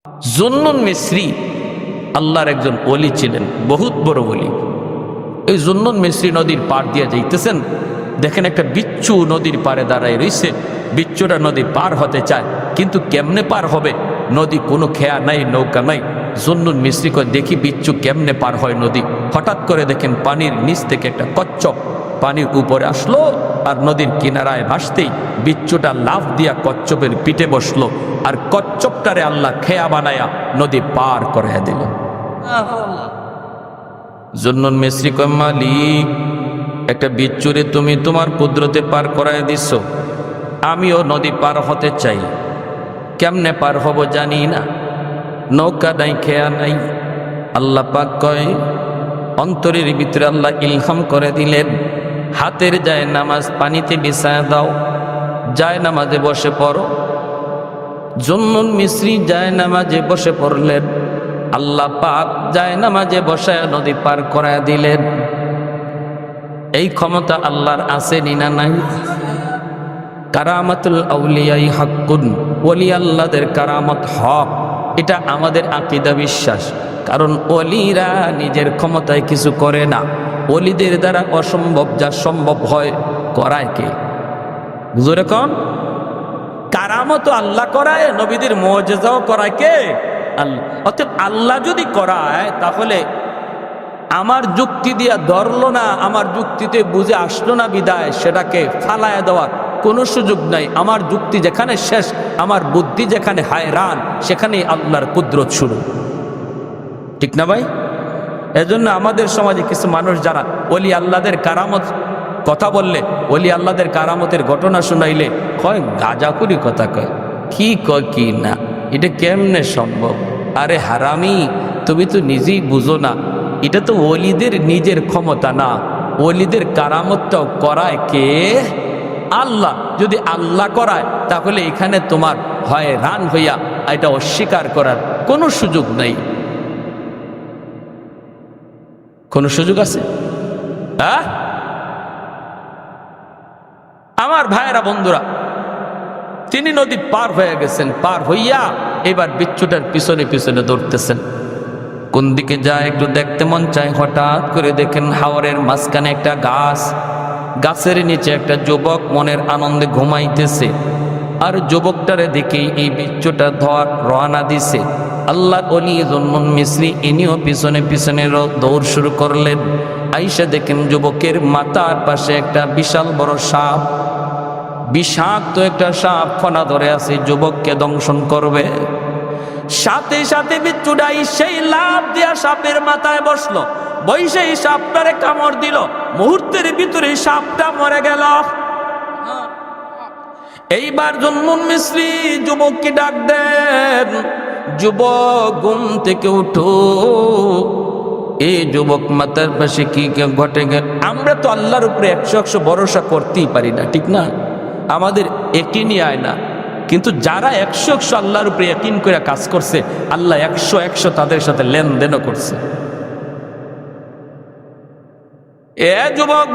জুন্নুন মিসরি আল্লাহর একজন ওলি ছিলেন, বহুত বড় ওলি। এই জুন্নুন মিসরি নদীর পার দিয়ে যাইতেছেন, দেখেন একটা বিচ্ছু নদীর পাড়ে দাঁড়ায় রয়েছে। বিচ্ছুটা নদী পার হতে চায়, কিন্তু কেমনে পার হবে? নদী কোনো খেয়া নাই, নৌকা নাই। জুন্নুন মিসরি কয়, দেখি বিচ্ছু কেমনে পার হয় নদী। হঠাৎ করে দেখেন পানির নিচ থেকে একটা কচ্ছপ পানির উপরে আসলো, আর নদীর কিনারায় ভাসতেই বিচ্ছুটা লাফ দিয়া কচ্ছপের পিঠে বসলো, আর কচ্ছপটারে আল্লাহ খেয়া বানায়া নদী পার করে দিল। জুন্নুন মিসরি কয়, মালিক, একটা বিচ্ছুরে তুমি তোমার কুদরতে পার করায় দিচ্ছ, আমিও নদী পার হতে চাই, কেমনে পার হব জানি না, নৌকা নাই, খেয়া নাই। আল্লাহ পাক কয়, অন্তরের ভিতরে আল্লাহ ইলহাম করে দিলেন, হাতের যায় নামাজ পানিতে বিছায়া দাও, যায় নামাজে বসে পড়ো। জুন্নুন মিসরি যায় নামাজে বসে পড়লেন, আল্লাহ পাক যায় নামাজে বসায় নদী পার করায় দিলেন। এই ক্ষমতা আল্লাহর আছে না নাই? কারামাতুল আউলিয়াই হাক্কুন, ওলি আল্লাহদের কারামত হক, এটা আমাদের আকীদা বিশ্বাস। কারণ ওলিরা নিজের ক্ষমতায় কিছু করে না, ওলিদের দ্বারা অসম্ভব যা সম্ভব হয় করায় কে? বুঝলে কোন? কারামত আল্লাহ করায়, নবীদের মুআজিজাও করায় কে? আল্লাহ। অতএব আল্লাহ যদি করায়, তাহলে আমার যুক্তি দিয়া ধরলো না, আমার যুক্তিতে বুঝে আসলো না বিদায় সেটাকে ফালায়া দেওয়ার কোনো সুযোগ নাই। আমার যুক্তি যেখানে শেষ, আমার বুদ্ধি যেখানে হায়রান, সেখানেই আল্লাহর কুদরত শুরু। ঠিক না ভাই? এজন্য আমাদের সমাজে কিছু মানুষ যারা ওলি আল্লাহদের কারামত কথা বললে, ওলি আল্লাহদের কারামতের ঘটনা শুনাইলে কয় গাজাকুরি কথা, কয় কি কয় কি না, এটা কেমনে সম্ভব? আরে হারামি, তুমি তো নিজেই বুঝো না, এটা তো ওলিদের নিজের ক্ষমতা না, ওলিদের কারামতটাও করায় কে? আল্লাহ। যদি আল্লাহ করায়, তাহলে এখানে তোমার হয় রান হইয়া এটা অস্বীকার করার কোনো সুযোগ নাই। কোন সুযোগ আছে? আমার ভাইয়েরা, বন্ধুরা, তিনি নদী পার হয়ে গেছেন, পার হইয়া এবার বিচ্ছুটার পিছনে পিছনে দৌড়তেছেন। কোন দিকে যায় একটু দেখতে মন চায়, হঠাৎ করে দেখেন হাওরের মাঝখানে একটা গাছ, গাছের নিচে একটা যুবক মনের আনন্দে ঘুমাইতেছে। আর যুবকটারে দেখেই এই বিচ্ছুটা ধর রওনা দিছে। আল্লাহ ওলি জুন্নুন মিসরি ইনিও পিছনে পিছনে দৌড় শুরু করলেন। আইসা দেখেন যুবকের মাথার পাশে একটা বিশাল বড় সাপ, বিষাক্ত একটা সাপ ফনা ধরে আছে, যুবককে দংশন করবে। সাথে সাথে বিচ্ছুটাই সেই লাফ দিয়া সাপের মাথায় বসলো, বৈশাই সাপটারে কামড় দিল। মুহূর্তের ভিতরে সাপটা মরে গেল। এইবার জুন্নুন মিসরি যুবককে ডাক দেন, যুবক ঘুম থেকে উঠো। এই যুবক মাথার পাশে কি ঘটে গেল? আমরা তো আল্লাহর উপরে 100% ভরসা করতেই পারি না, ঠিক না? আমাদের একিনই আয় না। কিন্তু যারা 100% আল্লাহর উপরে ইয়াকিন করে কাজ করছে, আল্লাহ 100% তাদের সাথে লেনদেনও করছে।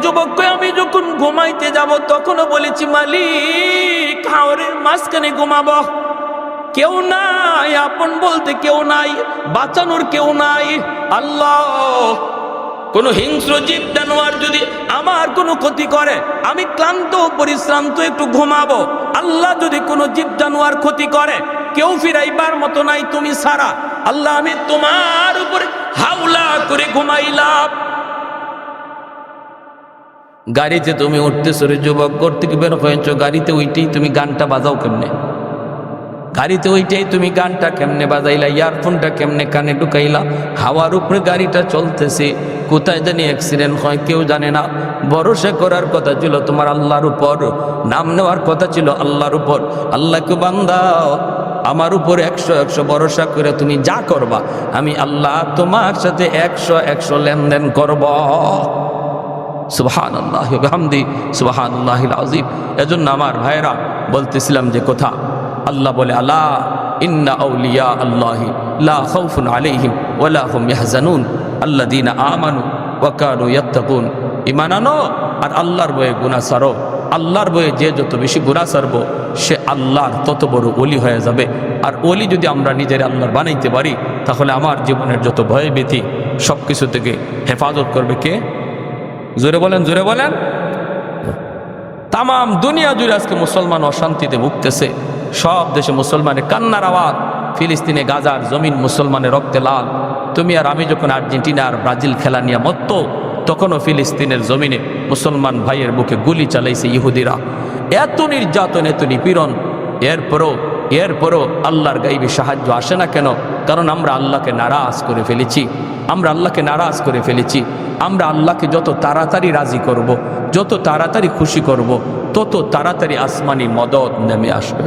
যুবক আমি যখন ঘুমাইতে যাব, তখনও বলেছি মালিক হাওরের মাঝখানে ঘুমাবো, কেউ নাই, আপন বলতে কেউ নাই, বাঁচানোর কেউ নাই। আল্লাহ, কোন হিংস্র জীব জানোয়ার যদি আমার কোনো ক্ষতি করে, আমি ক্লান্ত পরিশ্রান্ত একটু ঘুমাবো। আল্লাহ, যদি কোনো জীব জানোয়ার ক্ষতি করে, কেউ ফিরাইবার মতো নাই তুমি ছাড়া। আল্লাহ, আমি তোমার উপরে হাওলা করে ঘুমাইলাম। গাড়িতে তুমি উঠতেছো রে যুবক, ঘর থেকে বের হয়েছ, গাড়িতে ওইটাই তুমি গানটা বাজাও কেমনে? গাড়িতে ওইটাই তুমি গানটা কেমনে বাজাইলা? ইয়ারফোনটা কেমনে কানে ঢুকাইলা? হাওয়ার উপরে গাড়িটা চলতেছে, কোথায় জানি অ্যাক্সিডেন্ট হয় কেউ জানে না। ভরসা করার কথা ছিল তোমার আল্লাহর উপর, নাম নেওয়ার কথা ছিল আল্লাহর উপর। আল্লাহকে বান্দা, আমার উপর 100% ভরসা করে তুমি যা করবা, আমি আল্লাহ তোমার সাথে 100% লেনদেন করব। সুবহানাল্লাহ ওয়া বিহামদি, সুবহানাল্লাহিল আযীম। এজন্য আমার ভাইরা বলতেছিলাম যে কথা, আল্লাহ বলে, আলা ইন্না আউলিয়া আল্লাহি লা খাউফুন আলাইহিম ওয়া লা হুম ইয়াহজানুন আল্লাযীনা আমানু ওয়া কানু ইয়াত্তাকুন। ঈমান আনো আর আল্লাহর ভয়ে গুনাহ ছাড়ো, আল্লাহর বয়ে যে যত বেশি গুনাহ ছাড়বো সে আল্লাহর তত বড় ওলি হয়ে যাবে। আর ওলি যদি আমরা নিজের আল্লাহর বানাইতে পারি তাহলে আমার জীবনের যত ভয় ভীতি সব কিছু থেকে হেফাজত করবে কে? জোরে বলেন, জোরে বলেন। তাম দুনিয়া জুড়ে আজকে মুসলমান অশান্তিতে ভুগতেছে। সব দেশে মুসলমানের কান্নার আওয়াজ। ফিলিস্তিনে গাজার জমিন মুসলমানের রক্তে লাল। তুমি আর আমি যখন আর্জেন্টিনা আর ব্রাজিল খেলা নিয়ে মত্ত, তখনও ফিলিস্তিনের জমিনে মুসলমান ভাইয়ের বুকে গুলি চালাইছে ইহুদিরা। এত নির্যাতন, এত নিপীড়ন, এরপরও আল্লাহর গাইবী সাহায্য আসে না কেন? কারণ আমরা আল্লাহকে নারাজ করে ফেলেছি। আমরা আল্লাহকে নারাজ করে ফেলেছি। আমরা আল্লাহকে যত তাড়াতাড়ি রাজি করব, যত তাড়াতাড়ি খুশি করব, তত তাড়াতাড়ি আসমানি মদদ নেমে আসবে।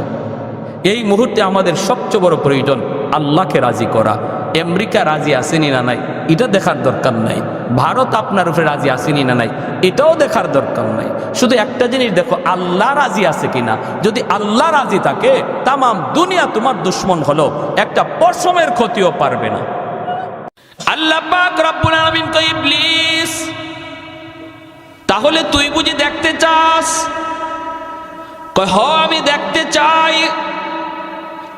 এই মুহূর্তে আমাদের সবচেয়ে বড় প্রয়োজন আল্লাহকে রাজি করা। আমেরিকা রাজি আসেনি না নাই এটা দেখার দরকার নাই। ভারত আপনার উপরে রাজি আসেনি না নাই এটাও দেখার দরকার নাই। শুধু একটা জিনিস দেখো, আল্লাহ রাজি আছে কিনা। যদি আল্লাহ রাজি থাকে, তাম দুনিয়া তোমার দুশ্মন হলো একটা পশমের ক্ষতিও পারবে না। আল্লাহ পাক রব্বুল আলামিন কই, ইবলিস তাহলে তুই বুঝি দেখতে চাস? কয় হ, আমি দেখতে চাই।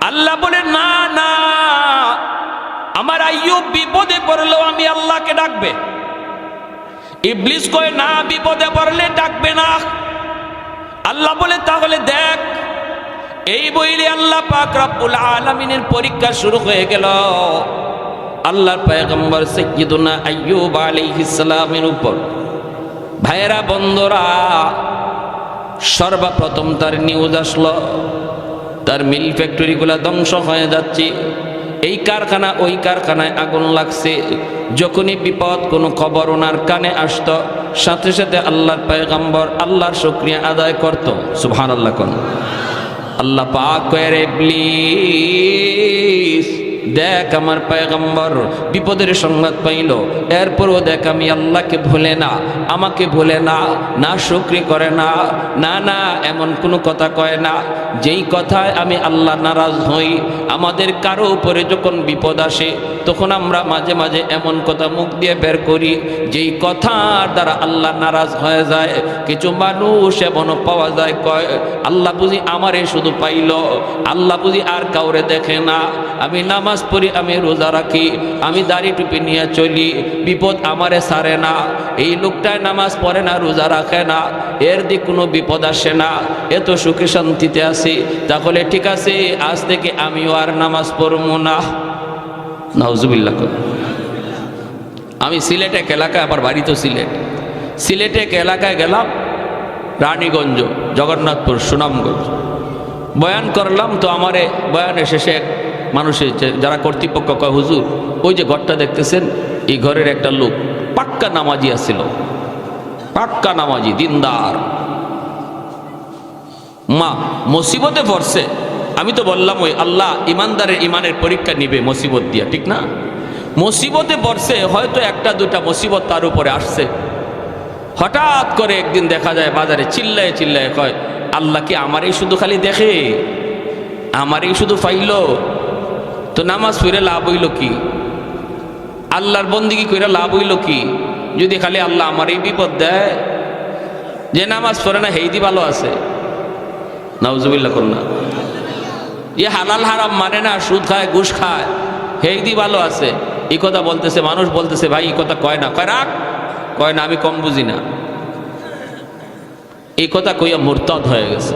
আল্লাহ বলে, না না, আমার আইয়ুব বিপদে পড়লো আমি আল্লাহকে ডাকবে। ইবলিস কয়, না, বিপদে পড়লে ডাকবে না। আল্লাহ বলে, তাহলে দেখ। এই বইলে আল্লাহ পাক রব্বুল আলামিনের পরীক্ষা শুরু হয়ে গেল আল্লাহর পয়গম্বর সাইয়্যিদুনা আইয়ুব আলাইহিস সালামের উপর। ভাইয়েরা, বন্ধুরা, সর্বপ্রথম তার নিউজ আসলো তার মিল ফ্যাক্টরিগুলো ধ্বংস হয়ে যাচ্ছে। এই কারখানা ওই কারখানায় আগুন লাগছে। যখনই বিপদ কোনো খবর ওনার কানে আসতো, সাথে সাথে আল্লাহর পয়গম্বর আল্লাহর শুকরিয়া আদায় করত। সুবহানাল্লাহ কোন। আল্লাহ পাক কয়, ইবলিস দেখ, আমার পয়গম্বর বিপদের সংবাদ পাইল, এরপরও দেখ আমি আল্লাহকে ভুলে না, আমাকে ভুলে না, না শুকরি করে না, না না এমন কোনো কথা কয় না যেই কথায় আমি আল্লাহ নারাজ হই। আমাদের কারো উপরে যখন বিপদ আসে তখন আমরা মাঝে মাঝে এমন কথা মুখ দিয়ে বের করি যেই কথার দ্বারা আল্লাহ নারাজ হয়ে যায়। কিছু মানুষ এমনও পাওয়া যায়, কয় আল্লাহ বুঝি আমারে শুধু পাইল, আল্লাহ বুঝি আর কাউরে দেখে না। আমি নামাজ পড়ি, আমি রোজা রাখি, আমি দাড়ি টুপি নিয়ে চলি, বিপদ আমারে ছাড়ে না। এই লোকটায় নামাজ পড়ে না, রোজা রাখে না, এর দিক কোনো বিপদ আসে না, এত সুখে শান্তিতে আছি, তাহলে ঠিক আছে আজ থেকে আমিও আর নামাজ পড়বো না। নাউজুবিল্লাহ। আমি সিলেট এক এলাকায়, আমার বাড়ি তো সিলেটে এক এলাকায় গেলাম, রানীগঞ্জ, জগন্নাথপুর, সুনামগঞ্জ, বয়ান করলাম। তো আমারে বয়ানের শেষে মানুষের যারা কর্তৃপক্ষ কয়, হুজুর ওই যে ঘরটা দেখতেছেন, এই ঘরের একটা লোক পাক্কা নামাজি আসছিল, পাক্কা নামাজি, দিনদার, মা মুসিবতে পড়ছে। আমি তো বললাম, ওই আল্লাহ ইমানদারের ইমানের পরীক্ষা নিবে মুসিবত দিয়া, ঠিক না? মুসিবতে পড়ছে, হয়তো একটা দুটা মুসিবত তার উপরে আসছে। হঠাৎ করে একদিন দেখা যায় বাজারে চিল্লায় চিল্লায় কয়, আল্লাহ কি আমারই শুধু খালি দেখে, আমারই শুধু পাইল? তো নামাজ পড়ে লাভ হইল কি? আল্লাহর বন্দিগি কইরা লাভ হইল কি যদি খালি আল্লাহ আমারই বিপদ দেয়? যে নামাজ পড়ে না হেইদি ভালো আছে। নাউজুবিল্লাহ করুন না। এ হালাল হারাম মানে না, সুদ খায়, ঘুষ খায়, হেইদি ভালো আছে। এই কথা বলতেছে, মানুষ বলতেছে, ভাই এই কথা কয় না, কয় রাখ, কয় না, আমি কম বুঝি না। এই কথা কইয়া মুরতাদ হয়ে গেছে,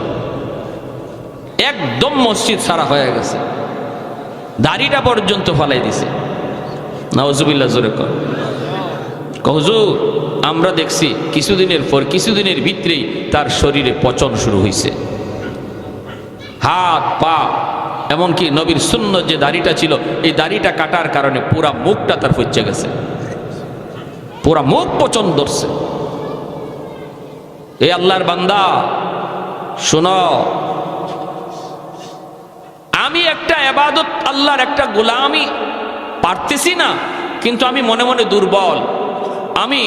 একদম মসজিদ সারা হয়ে গেছে, দাড়িটা পর্যন্ত ফালাই দিছে। নাউজুবিল্লাহ জোরে কর। হুজুর আমরা দেখছি কিছুদিনের ভিতরেই তার শরীরে পচন শুরু হয়েছে, হাত পা, এমনকি নবীর সুন্নত যে দাড়িটা ছিল, এই দাড়িটা কাটার কারণে পুরা মুখটা তার ফচ্ছে গেছে, পুরা মুখ পচন ধরছে। এই আল্লাহর বান্দা শোনো, আমি একটা ইবাদত, আল্লাহর একটা গোলামি পারতেছি না, কিন্তু আমি মনে মনে দুর্বল, আমি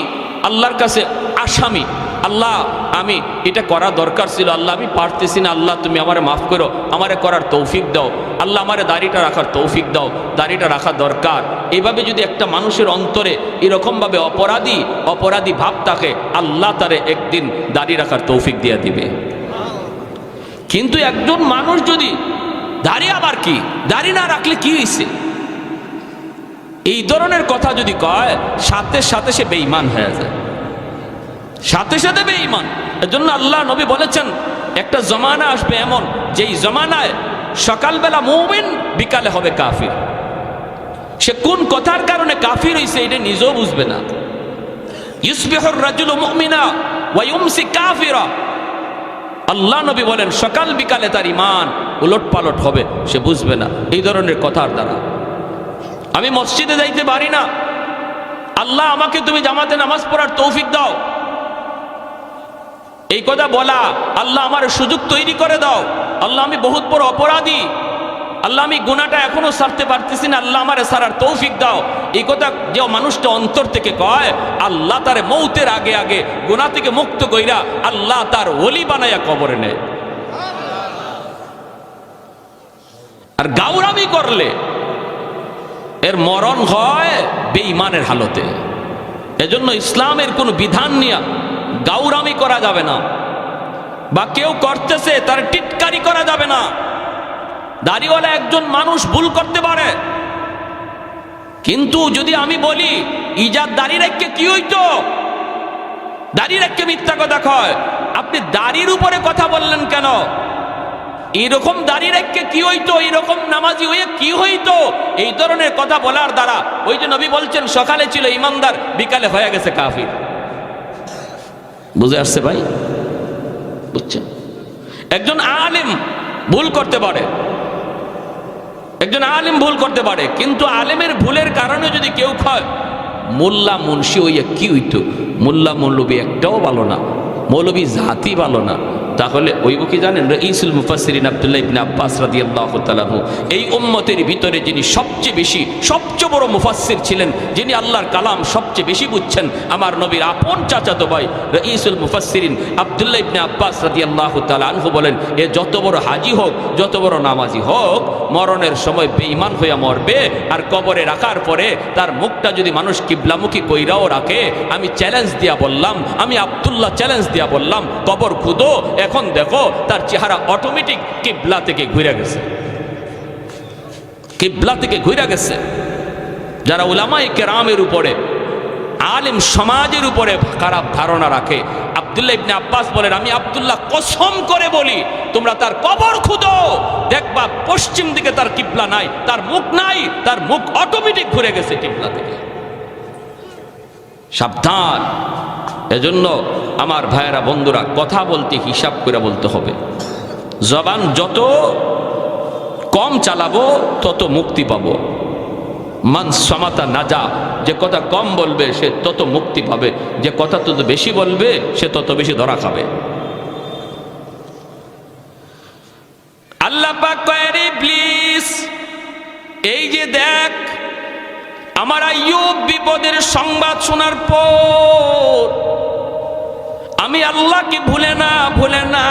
আল্লাহর কাছে আসামি, আল্লাহ আমি এটা করা দরকার ছিল, আল্লাহ আমি পারতেছি না, আল্লাহ তুমি আমারে মাফ করো, আমারে করার তৌফিক দাও, আল্লাহ আমারে দাড়িটা রাখার তৌফিক দাও, দাড়িটা রাখা দরকার। এইভাবে যদি একটা মানুষের অন্তরে এরকমভাবে অপরাধী ভাব থাকে, আল্লাহ তারে একদিন দাড়ি রাখার তৌফিক দিয়ে দিবে। কিন্তু একজন মানুষ যদি দাড়ি, আবার কি দাড়ি না রাখলে কি হয়েছে, এই ধরনের কথা যদি কয়, সাথে সাথে সে বেঈমান হয়ে যায়, সাথে সাথে বেঈমান। এজন্য আল্লাহ নবী বলেছেন একটা জমানা আসবে এমন, যেই জমানায় সকালবেলা মুমিন, বিকালে হবে কাফির। সে কোন কথার কারণে কাফির হইছে এটা নিজেও বুঝবে না। ইউসবিহুর রাজুলু মুমিনা ওয়া ইউমসি কাফিরা। আল্লাহ নবী বলেন সকাল বিকালে তার ঈমান উলটপালট হবে, সে বুঝবে না এই ধরনের কথার দ্বারা। আমি মসজিদে যাইতে পারি না, আল্লাহ আমাকে তুমি জামাতে নামাজ পড়ার তৌফিক দাও, এই কথা বলা, আল্লাহ আমার সুযোগ তৈরি করে দাও, আল্লাহ আমি বহুত বড় অপরাধী, আল্লাহ আমি গুনাহটা এখনো ছাড়তে পারতেছি না, আল্লাহ আমারে ছাড়ার তৌফিক দাও, এই কথা যে মানুষটা অন্তর থেকে কয়, আল্লাহ তার মৌতের আগে আগে গুনাহ থেকে মুক্ত কইরা আল্লাহ তার ওলি বানায়া কবরে নেয়। আর গাউরামি করলে এর মরণ হয় বেঈমানের হালতে। এজন্য ইসলামের কোন বিধান নিয়ে গাউরামি করা যাবে না, বা কেউ করতেছে তার টিটকারি করা যাবে না। দাড়িওয়ালা একজন মানুষ ভুল করতে পারে, কিন্তু যদি আমি বলি ইজাদ দাড়ি রেখে কি হইতো, দাড়ি রেখে মিথ্যা কথা কয়, আপনি দাড়ির উপরে কথা বললেন কেন, এরকম দাড়ি রেখে কি হইতো, এরকম নামাজি হয়ে কি হইতো, এই ধরনের কথা বলার দ্বারা ওই যে নবী বলছেন সকালে ছিল ইমানদার, বিকালে হয়ে গেছে কাফির। বুঝে আসছে ভাই? বুঝছেন? একজন আলেম ভুল করতে পারে, একজন আলেম ভুল করতে পারে, কিন্তু আলেমের ভুলের কারণে যদি কেউ কয় মোল্লা মুন্সি হইয়া কি হইতো, মোল্লা মৌলবী একটাও ভালো না, মৌলবী জাতি ভালো না, তাহলে ওইব কি জানেন? রাইসুল মুফাসসিরিন আব্দুল্লাহ ইবনে আব্বাস রাদিয়াল্লাহু তাআলা আনহু, এই উম্মতের ভিতরে যিনি সবচেয়ে বড় মুফাসসির ছিলেন, যিনি আল্লাহর কালাম সবচেয়ে বেশি বুঝছেন, আমার নবীর আপন চাচাতো ভাই রাইসুল মুফাসসিরিন আব্দুল্লাহ ইবনে আব্বাস রাদিয়াল্লাহু তাআলা আনহু বলেন, এ যত বড় হাজি হোক, যত বড় নামাজি হোক, মরণের সময় বেঈমান হইয়া মরবে, আর কবরে রাখার পরে তার মুখটা যদি মানুষ কিবলামুখী কইরাও রাখে, আমি চ্যালেঞ্জ দিয়া বললাম, আমি আব্দুল্লাহ চ্যালেঞ্জ দিয়া বললাম, কবর খুদো, এখন দেখো তার চেহারা অটোমেটিক কিবলা থেকে ঘুরে গেছে, কিবলা থেকে ঘুরে গেছে। যারা উলামায়ে কেরামের উপরে, আলেম সমাজের উপরে খারাপ ধারণা রাখে, আব্দুল্লাহ ইবনে আব্বাস বলেন, আমি আব্দুল্লাহ কসম করে বলি, তোমরা তার কবর খুঁজো, দেখবা পশ্চিম দিকে তার কিবলা নাই, তার মুখ নাই, তার মুখ অটোমেটিক ঘুরে গেছে কিবলা থেকে। সাবধান। এজন্য আমার ভাইয়েরা, বন্ধুরা, কথা বলতে হিসাব করে বলতে হবে। জবান যত কম চালাবো তত মুক্তি পাবো। মান সামাতা নাজা, যে কথা কম বলবে সে তত মুক্তি পাবে, যে কথা তত বেশি বলবে সে তত বেশি ধরা খাবে। আল্লাহ পাক কয়, ইবলিস, এই যে দেখ, আমার আইয়ুব বিপদের সংবাদ শোনার পর আমি আল্লাহকে ভুলে না,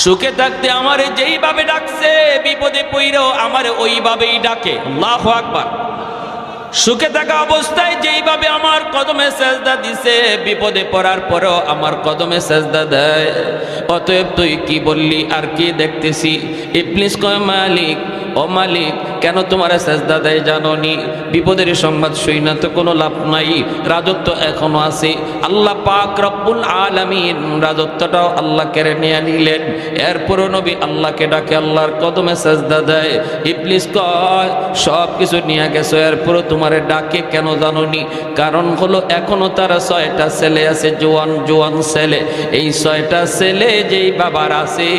সুখে থাকতে আমারে যেইভাবে ডাকছে, বিপদে পইরেও আমারে ওইভাবেই ডাকে। আল্লাহু আকবার। সুখে থাকা অবস্থায় যেইভাবে আমার কদমে সেজদা দিছে, বিপদে পড়ার পরেও আমার কদমে সেজদা দেয়। অতএব তুই কি বললি আর কি দেখতেছি? ইবলিস কয়, মালিক, ও মালিক, কেন তোমার সেজদা দেয় জানোনি? বিপদের সংবাদ শুই না তো কোনো লাভ নাই, রাজত্ব এখনো আছে। আল্লাহ পাক রব্বুল আলামিন রাজত্বটাও আল্লাহ কেড়ে নিয়ে নিলেন। এরপরও নবী আল্লাহকে ডাকে, আল্লাহর কদমে সেজদা দেয়। ইবলিস কয়, সব কিছু নিয়ে গেছো, এরপরও তোমারে ডাকে কেন জানোনি? কারণ হলো এখনো তার 6টা ছেলে আছে, জোয়ান ছেলে। এই 6টা ছেলে যেই বাবার আছে,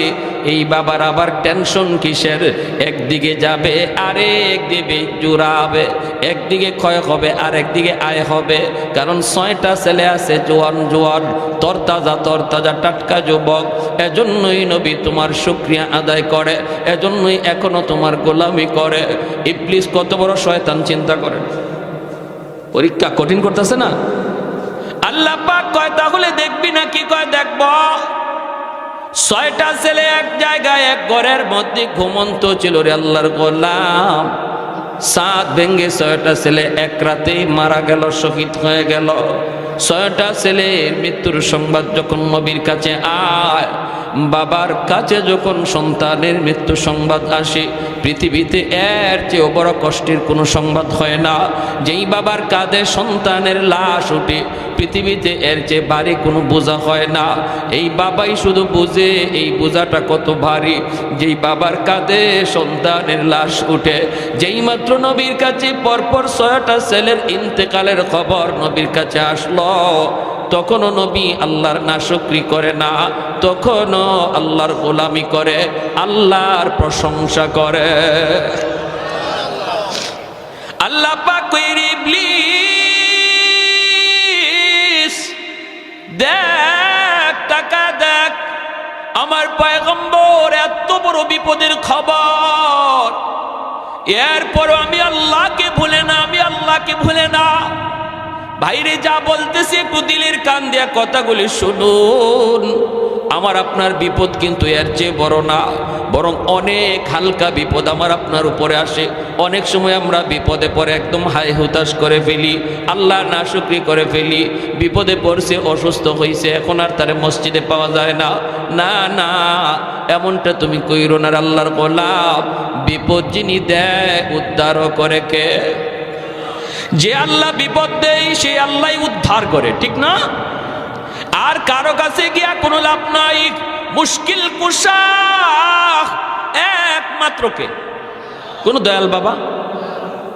এই বাবার আবার টেনশন কিসের? একদিকে যাবে আরেক দিকে জুড়াবে, একদিকে ক্ষয় হবে আর একদিকে আয় হবে। কারণ 6টা ছেলে আছে, জোয়ান তরতাজা টাটকা যুবক। এজন্যই নবী তোমার শুকরিয়া আদায় করে, এজন্যই এখনো তোমার গোলামি করে। ইবলিস কত বড় শয়তান চিন্তা করেন। পরীক্ষা কঠিন করতেছে না? আল্লাহ পাক কয় তাহলে দেখবি না কি? কয় দেখব। 6টা ছেলে এক জায়গায় এক ঘরের মধ্যে ঘুমন্ত ছিল রে আল্লাহর গোলাম। সাত ভেঙ্গে 6টা ছেলে এক রাতেই মারা গেল, শহীদ হয়ে গেল। 6টা ছেলের মৃত্যুর সংবাদ যখন নবীর কাছে আয়, বাবার কাছে যখন সন্তানের মৃত্যু সংবাদ আসে, পৃথিবীতে এর চেয়ে বড় কষ্টের কোনো সংবাদ হয় না। যেই বাবার কাঁধে সন্তানের লাশ উঠে, পৃথিবীতে এর চেয়ে ভারী কোনো বোঝা হয় না। এই বাবাই শুধু বুঝে এই বোঝাটা কত ভারী। যেই বাবার কাঁধে সন্তানের লাশ উঠে, যেই মাত্র নবীর কাছে পরপর 6টা ছেলের ইন্তেকালের খবর নবীর কাছে আসলো, তখনও নবী আল্লাহর নাশুকরি করে না, তখনও আল্লাহর গোলামি করে, আল্লাহর প্রশংসা করে। আল্লাহ পাক কইর ইবলিস দেখ, টাকা দেখ, আমার পয়গম্বর এত বড় বিপদের খবর, এরপরও আমি আল্লাহকে ভুলে না, আমি আল্লাহকে ভুলে না। ভাইরে যা বলতেছি একটু দিলের কান দিয়া কথাগুলি শুনুন। আমার আপনার বিপদ কিন্তু এর চেয়ে বড় না, বরং অনেক হালকা বিপদ আমার আপনার উপরে আসে। অনেক সময় আমরা বিপদে পড়ে একদম হাই হুতাশ করে ফেলি, আল্লাহ নাশুকরি করে ফেলি। বিপদে পড়ছে, অসুস্থ হয়েছে, এখন আর তারে মসজিদে পাওয়া যায় না। না না, এমনটা তুমি কইরো না আল্লাহর গোলাম। বিপদ যিনি দেয় উদ্ধারও করে কে? যে আল্লাহ বিপদ দেয় সে আল্লাহ উদ্ধার করে, ঠিক না? আর কারো কাছে গিয়া কোনো লাভ নাই। মুশকিল কুশা একমাত্র কে? কোন দয়াল বাবা,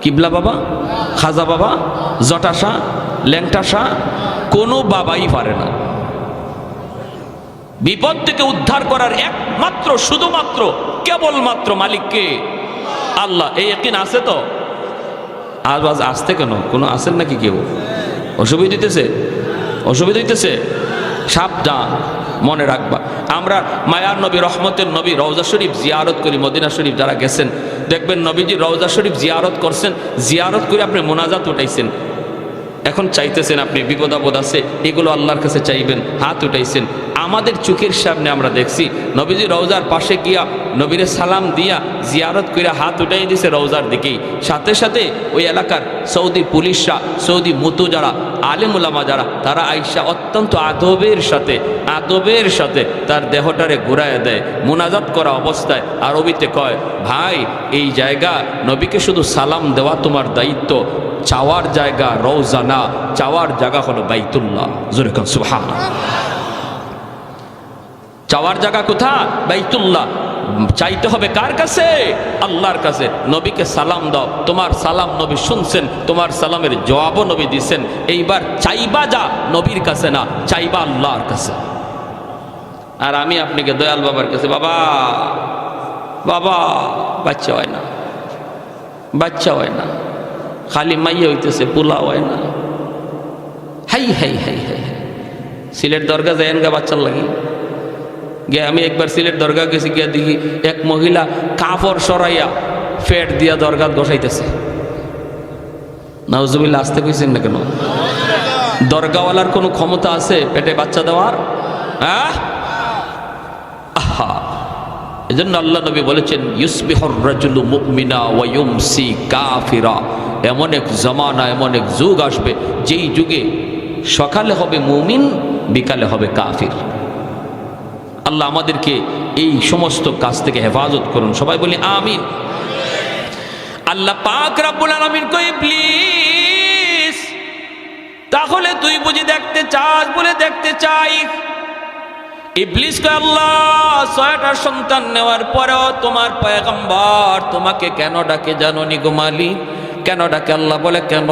কিবলা বাবা, খাজা বাবা, জটাশা, ল্যাংটাশা, কোনো বাবাই পারে না। বিপদ থেকে উদ্ধার করার একমাত্র শুধুমাত্র কেবলমাত্র মালিককে আল্লাহ। এই ইয়াকিন আছে তো? আজ আসতে কেন? কোনো আসেন নাকি কেউ? অসুবিধা দিতেছে? অসুবিধা দিতেছে? সাবধান, মনে রাখবা। আমরা মায়ার নবী, রহমতের নবী রওজা শরীফ জিয়ারত করি। মদিনা শরীফ যারা গেছেন দেখবেন নবীজি রওজা শরীফ জিয়ারত করছেন, জিয়ারত করে আপনি মোনাজাত উঠাইছেন। এখন চাইতেছেন আপনি বিপদ আপদ আছে, এগুলো আল্লাহর কাছে চাইবেন, হাত উঠাইছেন। আমাদের চোখের সামনে আমরা দেখছি নবীজি রওজার পাশে গিয়া নবীরে সালাম দিয়া জিয়ারত করে হাত উঠাই দিছে রওজার দিকেই। সাথে সাথে ওই এলাকার সৌদি পুলিশরা, সৌদি মুতু যারা, আলেম উলামা যারা, তারা আইসা অত্যন্ত আদবের সাথে তার দেহটারে ঘুরাইয়া দেয়। মুনাজাত করা অবস্থায় আরবিতে কয়, ভাই এই জায়গা নবীকে শুধু সালাম দেওয়া তোমার দায়িত্ব, চাওয়ার জায়গা রওজা না, চাওয়ার জায়গা হলো বাইতুল্লাহ। জোরে কোন সুবহানাল্লাহ। চাওয়ার জায়গা কোথায়? বাইতুল্লাহ। চাইতে হবে কার কাছে? আল্লাহর কাছে। নবীকে সালাম দাও, তোমার সালাম নবী শুনছেন, তোমার সালামের জবাবও নবী দিচ্ছেন। এইবার চাইবা যা নবীর কাছে না, চাইবা আল্লাহর কাছে। আর আমি আপনাকে দয়াল বাবার কাছে, বাবা বাবা, বাচ্চা হয় না, বাচ্চা হয় না, খালি মাইয়া হইতেছে, পোলা হয় না। হাই হাই হাই হাই হাই। সিলেট দরগা যায়েন গা বাচ্চার লাগে গে। আমি একবার সিলেট দরগা গেছি, গিয়া দেখি এক মহিলা কাপড় সরাইয়া ফেট দিয়া দরগা বসাইতেছে। নাউজুবিল্লাহ, আসতে কইছেন না কেন? দরগাওয়ালার কোনো ক্ষমতা আছে পেটে বাচ্চা দেওয়ার? হ্যাঁ, আহা। এজন্য আল্লাহ নবী বলেছেন, ইউসবিহুর রাজুলু মুমিনা ওয়া ইউমসি কাফিরা। এমন এক জামানা, এমন এক যুগ আসবে যেই যুগে সকালে হবে মুমিন, বিকালে হবে কাফির। আল্লাহ আমাদেরকে এই সমস্ত কাজ থেকে হেফাজত করুন। সবাই বলি আমিন। আল্লাহ পাক রব্বুল আলামিন কই, প্লিজ তাহলে তুই বুঝি দেখতে চাস? বলে দেখতে চাই। ইবলিস কয়, আল্লাহ 6টা সন্তান নেওয়ার পরেও তোমার পয়গম্বর তোমাকে কেন ডাকে জানো নি গো মালিক? কেন ডাকে? আল্লাহ বলে কেন?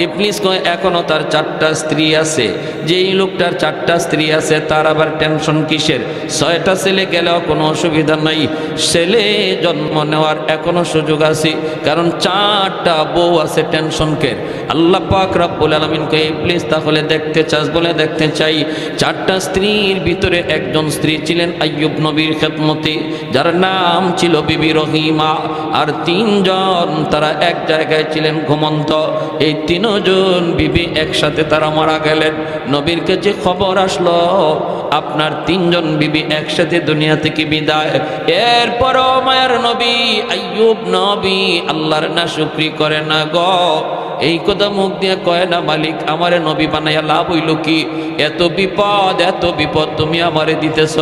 ইবলিস কয়, এখনো তার 4টা স্ত্রী আছে। যেই লোকটার 4টা স্ত্রী আছে তার আবার টেনশন কিসের? 6টা ছেলে গেলেও কোনো অসুবিধা নাই, ছেলে জন্ম নেওয়ার এখনো সুযোগ আছে, কারণ 4টা বউ আছে, টেনশনকের। আল্লাহ পাক রব্বুল আলামিন কয়, ইবলিস তাহলে দেখতে চাস? বলে দেখতে চাই। 4টা স্ত্রীর ভিতরে একজন স্ত্রী ছিলেন আইয়ুব নবীর খেদমতে, যার নাম ছিল বিবি রহিমা। আর 3 জন তারা এক জায়গায় ছিলেন ছিলেন ঘুমন্ত। এই তিনজন বিবি একসাথে তারা মারা গেলেন। নবীর কাছে খবর আসলো আপনার তিনজন বিবি একসাথে দুনিয়া থেকে বিদায়। এরপরও মায়ার নবী আইয়ুব নবী আল্লাহর নাশুকরি করে না গো। এই কথা মুখ দিয়ে কয় না, মালিক আমারে নবী বানাইয়া লাভ হইল কি? এত বিপদ তুমি আমারে দিতেছ,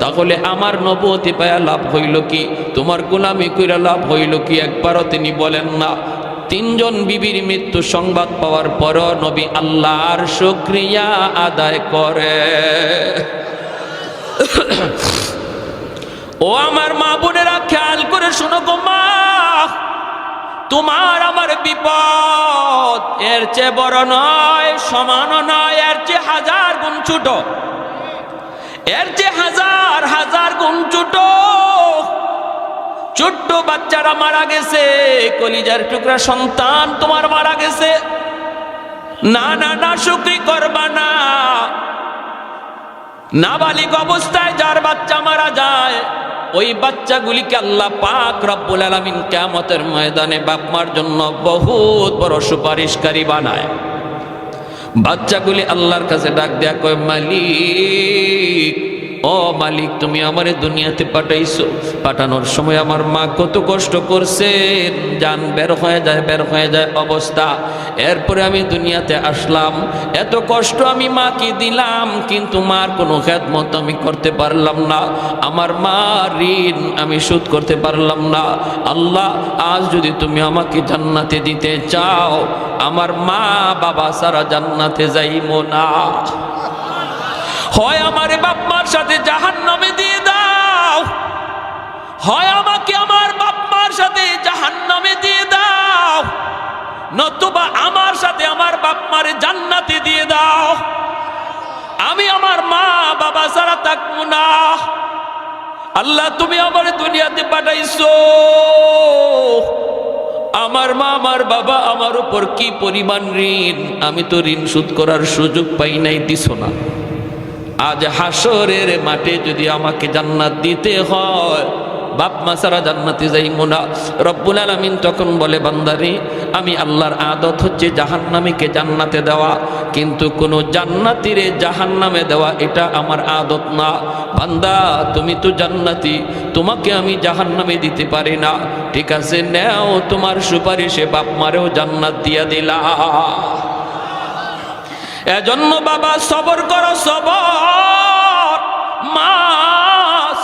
তাহলে আমার নবুয়তি পায়া লাভ হইল কি? তোমার গোলামি কইরা লাভ হইল কি? একবারও তিনি বলেন না। তিনজন বিবির মৃত্যু সংবাদ পাওয়ার পরও নবী আল্লাহর শুকরিয়া আদায় করে। ও আমার মা বোনেরা, খেয়াল করে শোনো গো মা, তোমার আমার বিপদ এর চেয়ে বড় নয়, সমানও নয়, এর চেয়ে হাজার গুণ ছোট, এর চেয়ে হাজার গুণ ছোট। ছোট্ট বাচ্চারা মারা গেছে, কলিজার টুকরা সন্তান তোমার মারা গেছে। না না না, শুকরি করবা না। নাবালিগ অবস্থায় যার বাচ্চা মারা যায়, ওই বাচ্চাগুলিকে আল্লাহ পাক রব্বুল আলামিন কিয়ামতের ময়দানে বাপ মার জন্য বহুত বড় সুপারিশকারী বানায়। বাচ্চাগুলি আল্লাহর কাছে ডাক দেয়া কয়, মালিক, ও মালিক, তুমি আমারে দুনিয়াতে পাঠাইছো, পাঠানোর সময় আমার মা কত কষ্ট করছেন, জান বের হয়ে যায় অবস্থা। এরপরে আমি দুনিয়াতে আসলাম, এত কষ্ট আমি মাকে দিলাম, কিন্তু মার কোনো খেদমত আমি করতে পারলাম না, আমার মা ঋণ আমি শোধ করতে পারলাম না। আল্লাহ, আজ যদি তুমি আমাকে জান্নাতে দিতে চাও, আমার মা বাবা সারা জান্নাতে যাইবো না। হয় আমারে বাপ মার সাথে জাহান্নামে দিয়ে দাও, হয় আমাকে আমার বাপ মার সাথে জাহান্নামে দিয়ে দাও, নতুবা আমার সাথে আমার বাপ মারে জান্নাতে দিয়ে দাও। আমি আমার মা বাবা ছাড়া থাকবো না। আল্লাহ, তুমি আমার দুনিয়াতে পাঠাইছো, আমার মা আমার বাবা আমার উপর কি পরিমাণ ঋণ, আমি তো ঋণ শোধ করার সুযোগ পাই নাই, দিছো না। আজ হাসরের মাঠে যদি আমাকে জান্নাত দিতে হয়, বাপ মা ছাড়া জান্নাতে যাইবো না। রব্বুল আলামিন তখন বলে, বান্দারে, আমি আল্লাহর আদত হচ্ছে জাহান্নামীকে জান্নাতে দেওয়া, কিন্তু কোনো জান্নাতীরে জাহান্নামে দেওয়া এটা আমার আদত না। বান্দা, তুমি তো জান্নাতি, তোমাকে আমি জাহান্নামে দিতে পারি না। ঠিক আছে, নেও, তোমার সুপারিশে বাপ মারেও জান্নাত দিয়া দিলা। এজন্য বাবা সবর করো, সবর, মা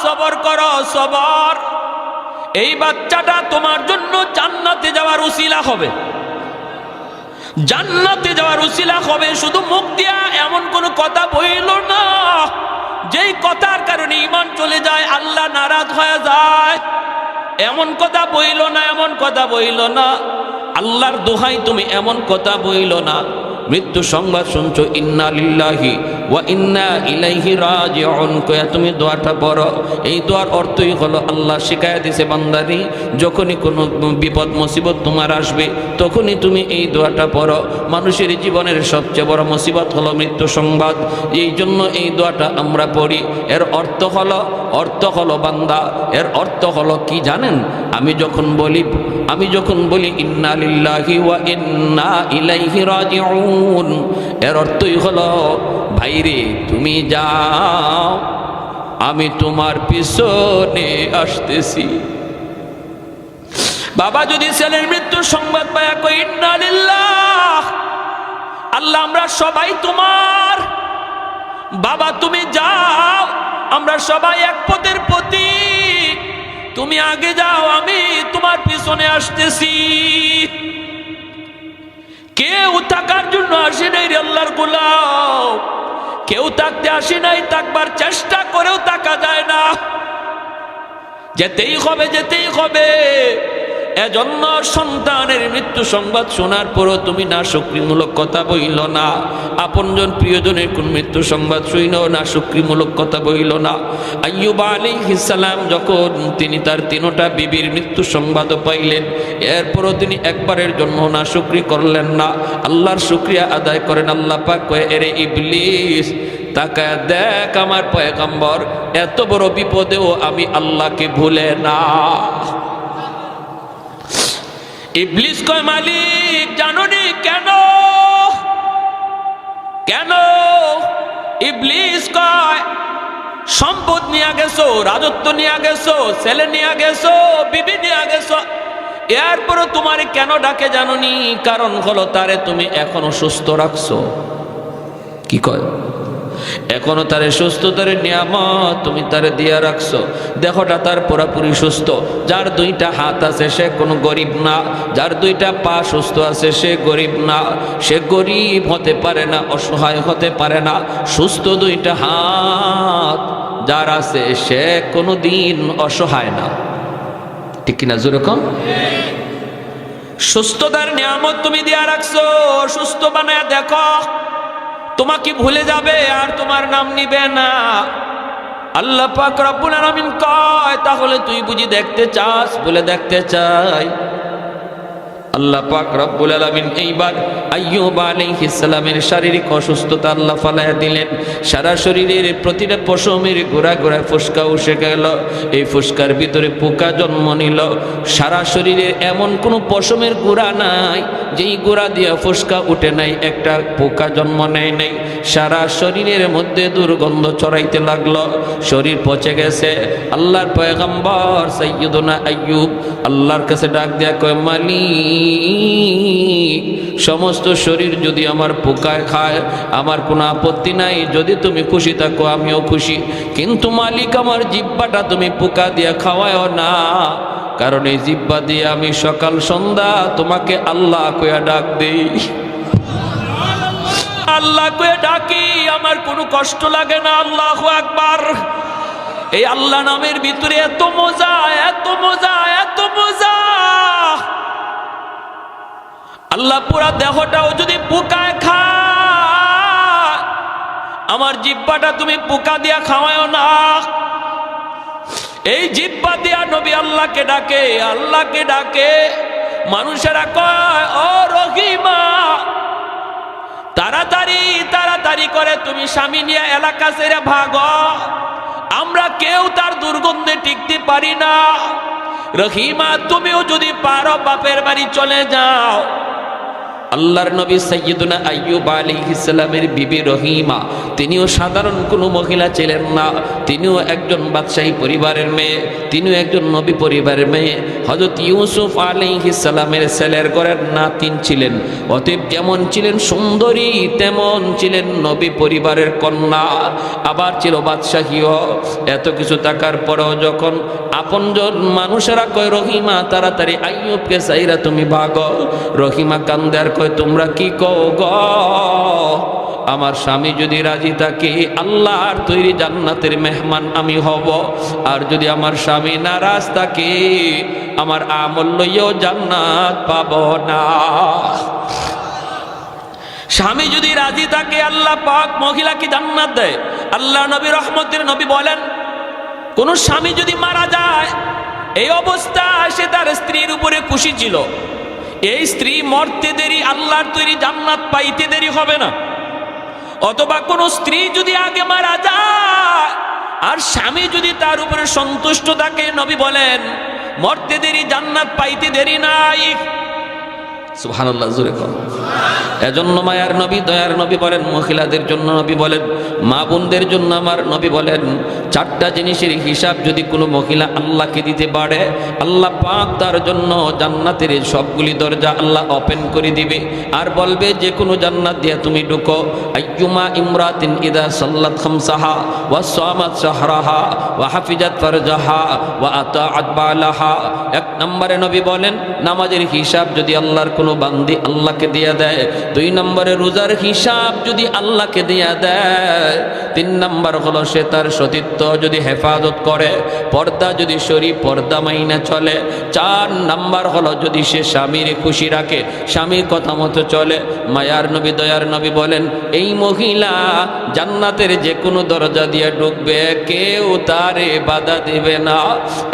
সবর করো, সবর। এই বাচ্চাটা তোমার জন্য জান্নাতে যাওয়ার উসিলা হবে, জান্নাতে যাওয়ার উসিলা হবে। শুধু মুখ দিয়া এমন কোনো কথা বইল না যেই কথার কারণে ঈমান চলে যায়, আল্লাহ নারাজ হয়ে যায়। এমন কথা বইল না, এমন কথা বইল না। আল্লাহর দোহাই তুমি এমন কথা বইল না। মৃত্যু সংবাদ শুনছো, ইন্না লিল্লাহি ওয়া ইন্না ইলাইহি রাজিউন কয়া তুমি দোয়াটা পড়ো। এই দোয়ার অর্থই হলো, আল্লাহ শিখায়া দিয়েছে, বান্দারি, যখনই কোনো বিপদ মুসিবত তোমার আসবে, তখনই তুমি এই দোয়াটা পড়ো। মানুষের জীবনের সবচেয়ে বড় মুসিবত হলো মৃত্যু সংবাদ, এই জন্য এই দোয়াটা আমরা পড়ি। এর অর্থ হলো বান্দা, এর অর্থ হলো কি জানেন? আমি যখন বলি ইন্না লিল্লাহি ওয়া ইন্না ইলাইহি রাজিউন, এর অর্থই হলো, ভাইরে তুমি যাও, আমি তোমার পিছনে আসতেছি। বাবা যদি ছেলের মৃত্যুর সংবাদ পায় কই ইন্না লিল্লাহ, আল্লাহ আমরা সবাই তোমার, বাবা তুমি যাও, আমরা সবাই এক পথের প্রতীক, তুমি আগে যাও, আমি তোমার পিছনে আসতেছি। কেউ থাকার জন্য আসে নাই রে আল্লাহর গোলাম, কেউ থাকতে আসে নাই, থাকবার চেষ্টা করেও থাকা যায় না, যেতেই হবে। এজন্য সন্তানের মৃত্যু সংবাদ শোনার পরও তুমি না শুকরিমূলক কথা বইল না, আপনজন প্রিয়জনের কোন মৃত্যু সংবাদ শুইনও না শুকরিমূলক কথা বইল না। আইয়ুব আলাইহিস সালাম যখন তিনি তার তিনটা বিবির মৃত্যু সংবাদ পাইলেন, এরপরও তিনি একবারের জন্য না শুকরি করলেন না, আল্লাহর শুকরিয়া আদায় করেন। আল্লাহ পাক কয়, এরে ইবলিস, তাকায় দেখ আমার পয়গম্বর এত বড় বিপদেও আমি আল্লাহকে ভুলে না। ইবলিস কয় মালিক জানোনি কেন? কেন? ইবলিস কয় সম্পদ নিয়ে গেছো, রাজত্ব নিয়ে গেছো, ছেলে নিয়ে গেছো, বিবি নিয়ে গেছো, এরপরও তোমারে কেন ডাকে জানোনি? কারণ হলো তারে তুমি এখনো সুস্থ রাখছো। কি কয়? এখনো তারে সুস্থতার নিয়ামত তুমি তারে দিয়া রাখছো। দেহটা তার পুরাপুরি সুস্থ। যার দুইটা হাত আছে সে কোনো গরিব না, যার দুইটা পা সুস্থ আছে সে গরিব না। সে গরিব হতে পারে না, অসহায় হতে পারে না। সুস্থ দুইটা হাত যার আছে সে কোনো দিন অসহায় না। ঠিক কিনা জোরে কম? সুস্থতার নিয়ামত তুমি দিয়া রাখছো, সুস্থ বানায় দেখো, তোমাকে ভুলে যাবে আর তোমার নাম নিবে না। আল্লাহ পাক রব্বুল আলামিন কয় তাহলে তুই বুঝি দেখতে চাস? বলে দেখতে চাই। আল্লাহ পাক রব্বুল আলামিন এইবার আইয়ুব আলাইহিস সালামের শারীরিক অসুস্থতা আল্লাহ ফালায়া দিলেন। সারা শরীরের প্রতিটা পশমের গোড়া গোড়া ফুসকা উঠে গেল। এই ফুসকার ভিতরে পোকা জন্ম নিল। সারা শরীরে এমন কোনো পশমের গোড়া নাই যেই গোড়া দিয়ে ফুসকা উঠে নাই, একটা পোকা জন্ম নেয় নাই। সারা শরীরের মধ্যে দুর্গন্ধ ছড়াইতে লাগলো, শরীর পচে গেছে। আল্লাহর পয়গম্বর সাইয়্যিদুনা আইয়ুব আল্লাহর কাছে ডাক দেয়া কয় মালিক, সমস্ত শরীর যদি আমার পোকায় খায় আমার কোনো আপত্তি নাই, যদি তুমি খুশি থাকো আমিও খুশি, কিন্তু মালিক আমার জিহ্বাটা তুমি পোকা দিয়ে খাওয়ায়ও না, কারণ এই জিহ্বা দিয়ে আমি সকাল সন্ধ্যা তোমাকে আল্লাহ কইয়া ডাক দেই। আল্লাহ কইয়া ডাকি, আমার কোনো কষ্ট লাগে না। আল্লাহু আকবার। এই আল্লাহ নামের ভিতরে এত মজা, এত মজা, এত মজা। আল্লাহ পুরা দেহটাও যদি পোকায় খায়, আমার জিহ্বাটা তুমি পোকা দিয়া খাওয়াও না। এই জিহ্বা দিয়া নবী আল্লাহকে ডাকে, আল্লাহকে ডাকে। মানুষেরা কয় ও রহিমা, তাড়াতাড়ি তাড়াতাড়ি করে তুমি স্বামী নিয়ে এলাকা ছেড়ে ভাগো, আমরা কেউ তার দুর্গন্ধে টিকতে পারি না। রহিমা তুমিও যদি পারো বাপের বাড়ি চলে যাও। আল্লাহর নবী সাইয়্যিদুনা আইয়ুব আলাইহিস সালামের বিবি রহিমা, তিনিও সাধারণ কোনো মহিলা ছিলেন না। তিনিও একজন বাদশাহী পরিবারের মেয়ে, তিনিও একজন নবী পরিবারের মেয়ে। হযরত ইউসুফ আলাইহিস সালামের ছেলের ঘরের নাতিন ছিলেন। অতএব যেমন ছিলেন সুন্দরী তেমন ছিলেন নবী পরিবারের কন্যা, আবার ছিল বাদশাহীও। এত কিছু থাকার পরেও যখন আপনজন মানুষেরা কয় রহিমা তাড়াতাড়ি আইয়ুবকে চাইরা তুমি ভাগো, রহিমা কান্দে আর কয় তোমরা কি কও গো? আমার স্বামী যদি রাজি থাকে আল্লাহর তৈরি জান্নাতের মেহমান আমি হব, আর যদি আমার স্বামী নারাজ থাকে আমার আমল লইয়াও জান্নাত পাব না। স্বামী যদি রাজি থাকে আল্লাহ পাক মহিলাকে জান্নাত দেয়। আল্লাহ নবী রহমতের নবী বলেন, কোন স্বামী যদি মারা যায় এই অবস্থায় সে তার স্ত্রীর উপরে খুশি ছিল, এই স্ত্রী মরতে দেরি আল্লাহর তৈরি জান্নাত পাইতে দেরি হবে না। অথবা কোন স্ত্রী যদি আগে মারা যায় আর স্বামী যদি তার উপরে সন্তুষ্ট থাকে, নবী বলেন মরতে দেরি জান্নাত পাইতে দেরি নাই। সুবহানাল্লাহ, জোরে কর। এজন্য মায়ার নবী দয়ার নবী বলেন, মহিলাদের জন্য নবী বলেন, মা বোনদের জন্য আমার নবী বলেন, চারটা জিনিসের হিসাব যদি কোনো মহিলা আল্লাহকে দিতে পারে আল্লাহ পাক তার জন্য জান্নাতের সবগুলি দরজা আল্লাহ ওপেন করে দিবে আর বলবে যে কোনো জান্নাত দিয়ে তুমি ঢুকো। আইয়ুমা ইমরাতিন ইদা সাল্লাত খামসাহা ওয়া সামাত শাহরাহা ওয়া হাফিজাত ফারজাহা ওয়া আতাআত বালাহা। এক নম্বরে নবী বলেন নামাজের হিসাব যদি আল্লাহর কোনো বান্দি আল্লাহকে দিয়ে দেয়, দুই নম্বরে রোজার হিসাব যদি আল্লাহকে দিয়া দেয়, তিন নম্বর হলো সে তার সতীত্ব যদি হেফাজত করে, পর্দা যদি শরী পর্দা মাইনা চলে, চার নম্বর হলো যদি সে স্বামীর খুশি রাখে, স্বামীর কথা মতো চলে। মায়ার নবী দয়ার নবী বলেন এই মহিলা জান্নাতের যে কোনো দরজা দিয়ে ঢুকবে, কেউ তারে বাধা দিবে না।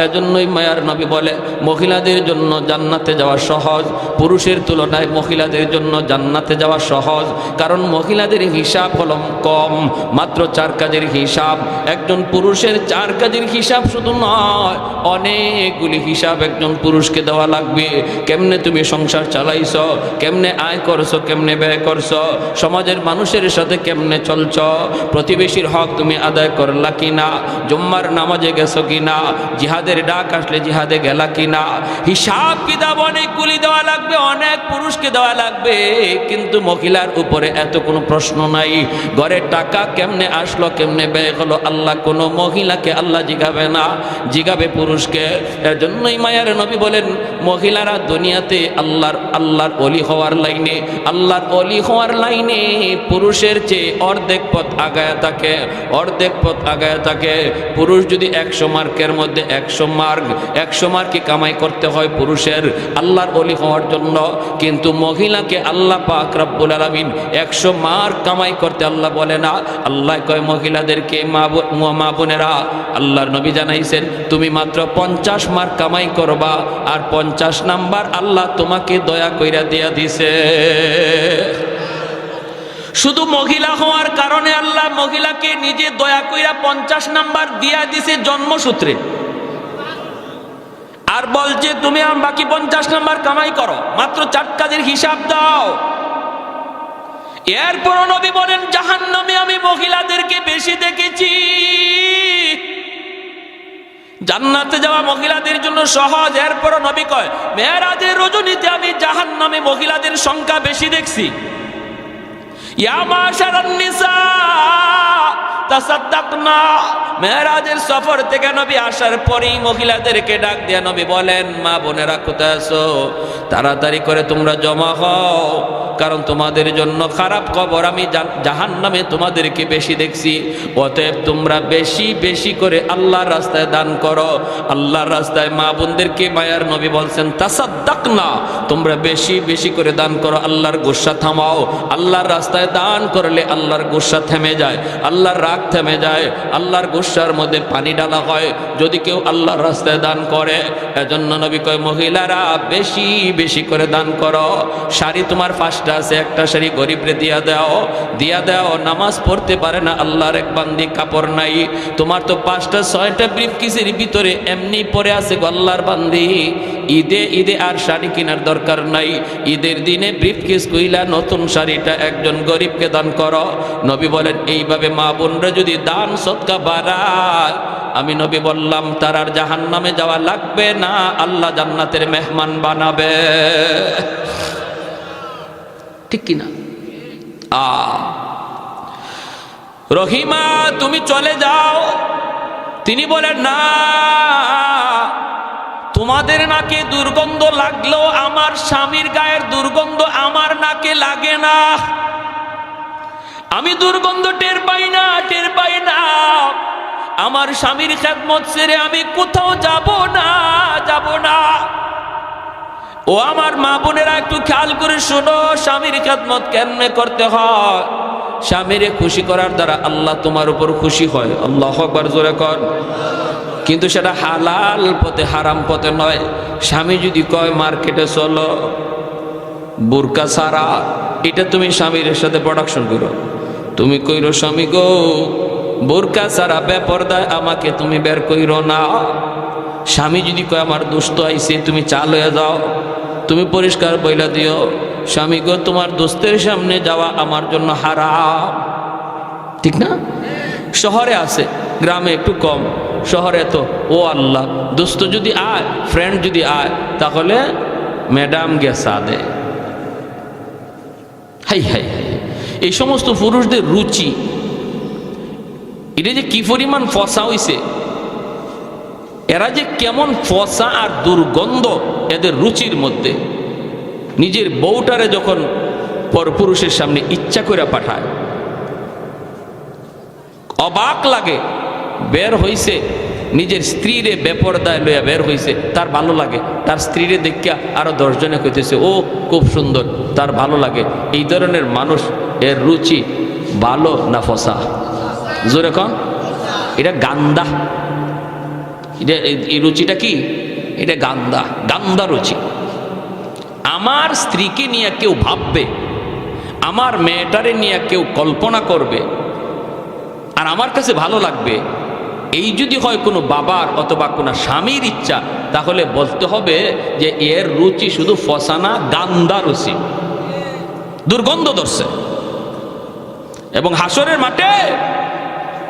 এজন্যই মায়ার নবী বলে মহিলাদের জন্য জান্নাতে যাওয়া সহজ, পুরুষের তুলনায় মহিলাদের জন্য জান্নাত জান্নাতে যাওয়া সহজ, কারণ মহিলাদের হিসাব হলো কম, মাত্র 4 কাজের হিসাব। একজন পুরুষের 4 কাজের হিসাব শুধু নয়, অনেকগুলি হিসাব একজন পুরুষকে দেওয়া লাগবে। কেমনে তুমি সংসার চালাইছ, কেমনে আয় করছো, কেমনে ব্যয় করছো, সমাজের মানুষের সাথে কেমনে চলছ, প্রতিবেশীর হক তুমি আদায় করলা কিনা, জুম্মার নামাজে গেছো কিনা, জিহাদের ডাক আসলে জিহাদে গেলা কিনা। হিসাব কিতাব অনেকগুলি দেওয়া লাগবে, অনেক পুরুষকে দেওয়া লাগবে, কিন্তু মহিলার উপরে এত কোনো প্রশ্ন নাই। ঘরের টাকা কেমনে আসলো, কেমনে ব্যয় হলো, আল্লাহ কোনো মহিলাকে আল্লাহ জিগাবে না, জিগাবে পুরুষকে। এর জন্যই মায়ার নবী বলেন, মহিলারা দুনিয়াতে আল্লাহর ওলি হওয়ার লাইনে, আল্লাহর ওলি হওয়ার লাইনে পুরুষের চেয়ে অর্ধেক পথ আগায় থাকে, অর্ধেক পথ আগায় থাকে। পুরুষ যদি 100 মার্কের মধ্যে 100 মার্কই কামাই করতে হয় পুরুষের আল্লাহর ওলি হওয়ার জন্য, কিন্তু মহিলাকে আল্লাহ পাক রব্বুল আলামিন 100 মার্ক কামাই করতে আল্লাহ বলে না। আল্লাহ কয় মহিলাদেরকে, মা বোনেরা, আল্লাহর নবী জানাইছেন তুমি মাত্র 50 মার্ক কামাই করবা, আর 50 নাম্বার আল্লাহ তোমাকে দয়া কইরা দিয়া দিছে। শুধু মহিলা হওয়ার কারণে আল্লাহ মহিলাকে নিজে দয়া কইরা 50 নাম্বার দিয়া দিছে জন্মসূত্রে, আর বলছে তুমি বাকি 50 নাম্বার কামাই করো, মাত্র 4 কাজের হিসাব দাও। এরপর নবী বলেন জাহান্নামে আমি মহিলাদেরকে বেশি দেখেছি, জান্নাতে যাওয়া মহিলাদের জন্য সহজ। এরপর নবী কয় মেরাজের রজনীতে আমি জাহান্নামে মহিলাদের সংখ্যা বেশি দেখছি। ইয়া মাশারান নিসা তাসাদ্দাকনা, মেরাজের সফর থেকে নবী আসার পরেই মহিলাদেরকে ডাক দিয়া নবী বলেন, মা বোনেরা কোথায় আছো, তাড়াতাড়ি করে তোমরা জমা হও, কারণ তোমাদের জন্য খারাপ খবর, আমি জাহান্নামে তোমাদেরকে বেশি দেখছি। অতএব তোমরা বেশি বেশি করে আল্লাহর রাস্তায় দান করো। আল্লাহর রাস্তায় মা বোনদেরকে মায়ার নবী বলছেন তাসাদ্দাকনা, তোমরা বেশি বেশি করে দান করো, আল্লাহর গুসা থামাও। আল্লাহর রাস্তায় দান করলে আল্লাহর গুসা থেমে যায়, আল্লাহর রাগ থেমে যায়, আল্লাহর গুসার মধ্যে পানি ডালা হয় যদি কেউ আল্লাহর রাস্তায় দান করে। এজন্য নবী কয় মহিলারা বেশি বেশি করে দান করো। শাড়ি তোমার 5টা আছে, একটা শাড়ি গরিবরে দিয়া দাও, দিয়া দাও। নামাজ পড়তে পারে না আল্লাহর এক বান্দি, কাপড় নাই, তোমার তো 5টা 6টা ব্রিফকেসের ভিতরে এমনি পরে আছে গো আল্লাহর বান্দি, ঈদে আর শাড়ি কেনার দরকার নাই, ঈদের দিনে ব্রিফকেস কইলা নতুন শাড়িটা একজন গরিবকে দান করো। নবী বলেন এইভাবে মা বোনরা যদি দান সদকা বাড়ায়, আমি নবী বললাম তার আর জাহান্নামে যাওয়া লাগবে না, আল্লাহ জান্নাতের মেহমান বানাবে। ঠিক কিনা? রহিমা তুমি চলে যাও। তিনি বলেন না, তোমাদের নাকে দুর্গন্ধ লাগলেও আমার স্বামীর গায়ের দুর্গন্ধ আমার নাকে লাগে না, আমি দুর্গন্ধ টের পাই না, টের পাই না। আমার স্বামীর খেদমত ছেড়ে আমি কোথাও যাব না, যাব না। ও আমার মা বোনেরা একটু খেয়াল করে শোনো, স্বামীর খেদমত কেমনে করতে হয়। স্বামীরে খুশি করার দ্বারা আল্লাহ তোমার উপর খুশি হয়। আল্লাহু আকবার, জোরে কর। কিন্তু সেটা হালাল পথে, হারাম পথে নয়। স্বামী যদি কয় মার্কেটে চলো বোরকা ছাড়া, এটা তুমি স্বামীর সাথে প্রোডাকশন করো। তুমি কইরো স্বামী গো বোরকা ছাড়া বেপরদায় আমাকে তুমি বের কইরো না। স্বামী যদি কয় আমার দুষ্ট আইছে, তুমি চাল হয়ে যাও, তুমি পরিষ্কার বইলা দিও স্বামী গো তোমার দোস্তের সামনে যাওয়া আমার জন্য হারাম। ঠিক না? শহরে আছে, গ্রামে একটু কম। শহরে তো ও আল্লাহ, দোস্ত যদি আয়, ফ্রেন্ড যদি আয়, তাহলে ম্যাডাম গেসা দে। হাই হাই হাই, এই সমস্ত পুরুষদের রুচি, এটা যে কি পরিমাণ ফসা হইছে, এরা যে কেমন ফসা আর দুর্গন্ধ এদের রুচির মধ্যে। নিজের বউটারে যখন পরপুরুষের সামনে ইচ্ছা করে পাঠায়, অবাক লাগে। বের হইছে নিজের স্ত্রীরে বেপরদায় লইয়া বের হইছে, তার ভালো লাগে। তার স্ত্রীরে দেখিয়া আরো 10 জনে কইতেছে ও খুব সুন্দর, তার ভালো লাগে। এই ধরনের মানুষ, এর রুচি ভালো না ফসা? জোরে কন। এটা গান্দা। এটা এই রুচিটা কি? এটা গান্দা, গান্দা রুচি। আমার স্ত্রীকে নিয়ে কেউ ভাববে আমার মেয়েটারে নিয়ে কেউ কল্পনা করবে আর আমার কাছে ভালো লাগবে, এই যদি হয় কোনো বাবার অথবা কোনো স্বামীর ইচ্ছা, তাহলে বলতে হবে যে এর রুচি শুধু ফসানা, গান্দা রুচি, দুর্গন্ধ ধরছে। এবং হাসরের মাঠে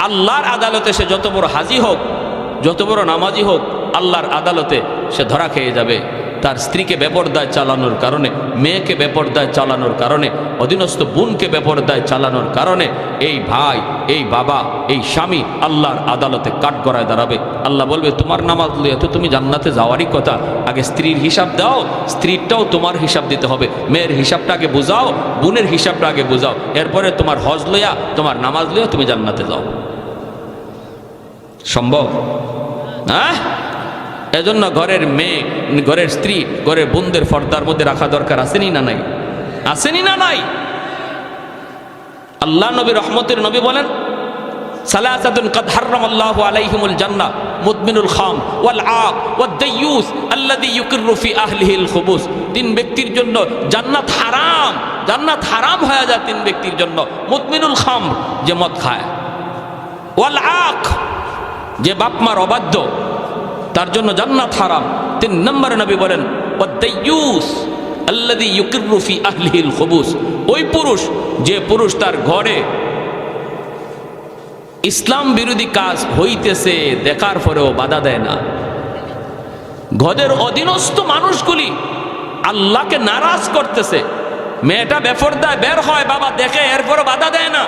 আল্লাহর আদালতে সে যত বড় হাজি হোক, যত বড় নামাজি হোক, আল্লাহর আদালতে সে ধরা খেয়ে যাবে তার স্ত্রীকে বেপরদায় চালানোর কারণে, মেয়েকে বেপরদায় চালানোর কারণে, অধীনস্থ বোনকে বেপরদায় চালানোর কারণে এই ভাই, এই বাবা, এই স্বামী আল্লাহর আদালতে কাঠগড়ায় দাঁড়াবে। আল্লাহ বলবে, তোমার নামাজ লইয়া তো তুমি জান্নাতে যাওয়ারই কথা, আগে স্ত্রীর হিসাব দাও, স্ত্রীরটাও তোমার হিসাব দিতে হবে, মেয়ের হিসাবটা আগে বুঝাও, বোনের হিসাবটা আগে বুঝাও, এরপরে তোমার হজ লইয়া, তোমার নামাজ লইয়া তুমি জান্নাতে যাও। সম্ভব? হ্যাঁ? এজন্য ঘরের মেয়ে, ঘরের স্ত্রী, ঘরের বোনদের পর্দার মধ্যে রাখা দরকার, আসেনি না নাই? আসেনি না নাই? আল্লাহ নবী, রহমতের নবী বলেন, সালাসাতুন কাদ হারামাল্লাহু আলাইহিমুল জান্নাহ, মুদমিনুল খাম ওয়াল আক ওয়াদ দাইয়ুস আল্লাযী ইউকিররু ফি আহলিহিল খুবুস। তিন ব্যক্তির জন্য জান্নাত হারাম, জান্নাত হারাম হয়ে যায় তিন ব্যক্তির জন্য। মুদমিনুল খাম, যে মদ খায়, ওয়াল আক, যে বাপ মার অবাধ্য, তার জন্য জান্নাত হারাম। 3 নম্বরে নবী বলেন, ওয়াদ-দাইয়ুস আল্লাযী ইউকিররু ফি আহলিহিল খুবুস, ওই পুরুষ, যে পুরুষ তার ঘরে ইসলাম বিরোধী কাজ হইতেছে দেখার পরেও বাধা দেয় না। ঘরের অধীনস্থ মানুষগুলি আল্লাহকে নারাজ করতেছে, মেয়েটা বেপরদায় বের হয়, বাবা দেখে, এরপরও বাধা দেয় না।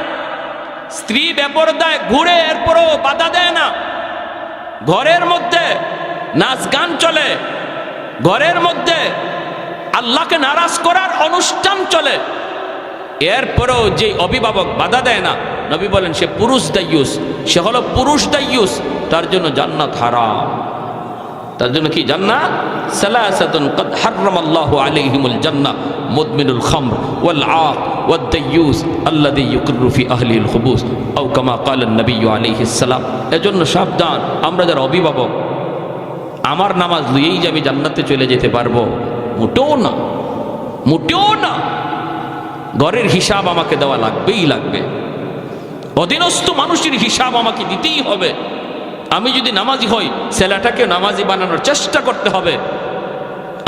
স্ত্রী বেপরদায় ঘুরে, এরপরও বাধা দেয় না। ঘরের মধ্যে নাচ গান চলে, ঘরের মধ্যে আল্লাহকে নারাজ করার অনুষ্ঠান চলে, এরপরেও যে অভিভাবক বাধা দেয় না, নবী বলেন সে পুরুষ দাইয়ুস, সে হলো পুরুষ দাইয়ুস, তার জন্য জান্নাত হারাম। তার জন্য কি জান্নাত? সালাসাতুন কাদ হারামাল্লাহু আলাইহিমুল জান্নাহ, মুদমিনুল খামর ওয়াল আক ওয়াদ দাইয়ুস আল্লাযী ইউকিররু ফি আহলিহিল খুবুস, আও কামা ক্বালা নবী আলাইহিস সালাম। এজন্য সাবধান, আমরা যারা অভিভাবক, আমার নামাজ লইয়েই যে আমি জান্নাতে চলে যেতে পারবো, মোটেও না, মোটেও না। ঘরের হিসাব আমাকে দেওয়া লাগবেই লাগবে, অধীনস্থ মানুষের হিসাব আমাকে দিতেই হবে। আমি যদি নামাজি হই, ছেলেটাকে নামাজি বানানোর চেষ্টা করতে হবে।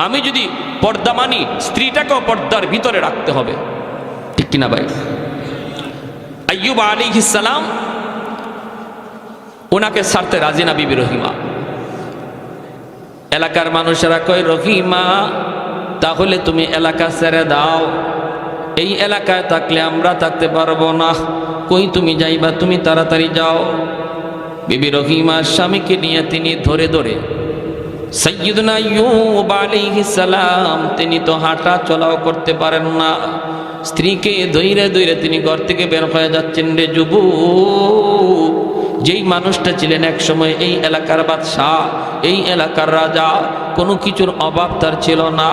আমি যদি পর্দা মানি, স্ত্রীটাকেও পর্দার ভিতরে রাখতে হবে, ঠিক কিনা ভাই? আইয়ুব আলাইহিস সালাম, ওনাকে ছাড়তে রাজি না বিবি রহিমা। এলাকার মানুষেরা কয়, রহিমা তাহলে তুমি এলাকা ছেড়ে দাও, এই এলাকায় থাকলে আমরা থাকতে পারবো না, কই তুমি যাইবা, তুমি তাড়াতাড়ি যাও। বিবি রহিমার স্বামীকে নিয়ে তিনি ধরে ধরে, সাইয়্যিদুনা আইয়ুব আলাইহিস সালাম, তিনি তো হাঁটা চলাও করতে পারেন না, স্ত্রীকে ধইরে ধইরে তিনি ঘর থেকে বের হয়ে যাচ্ছেন। রে যুবক, যেই মানুষটা ছিলেন এক সময় এই এলাকার বাদশাহ, এই এলাকার রাজা, কোনো কিছুর অভাব তার ছিল না,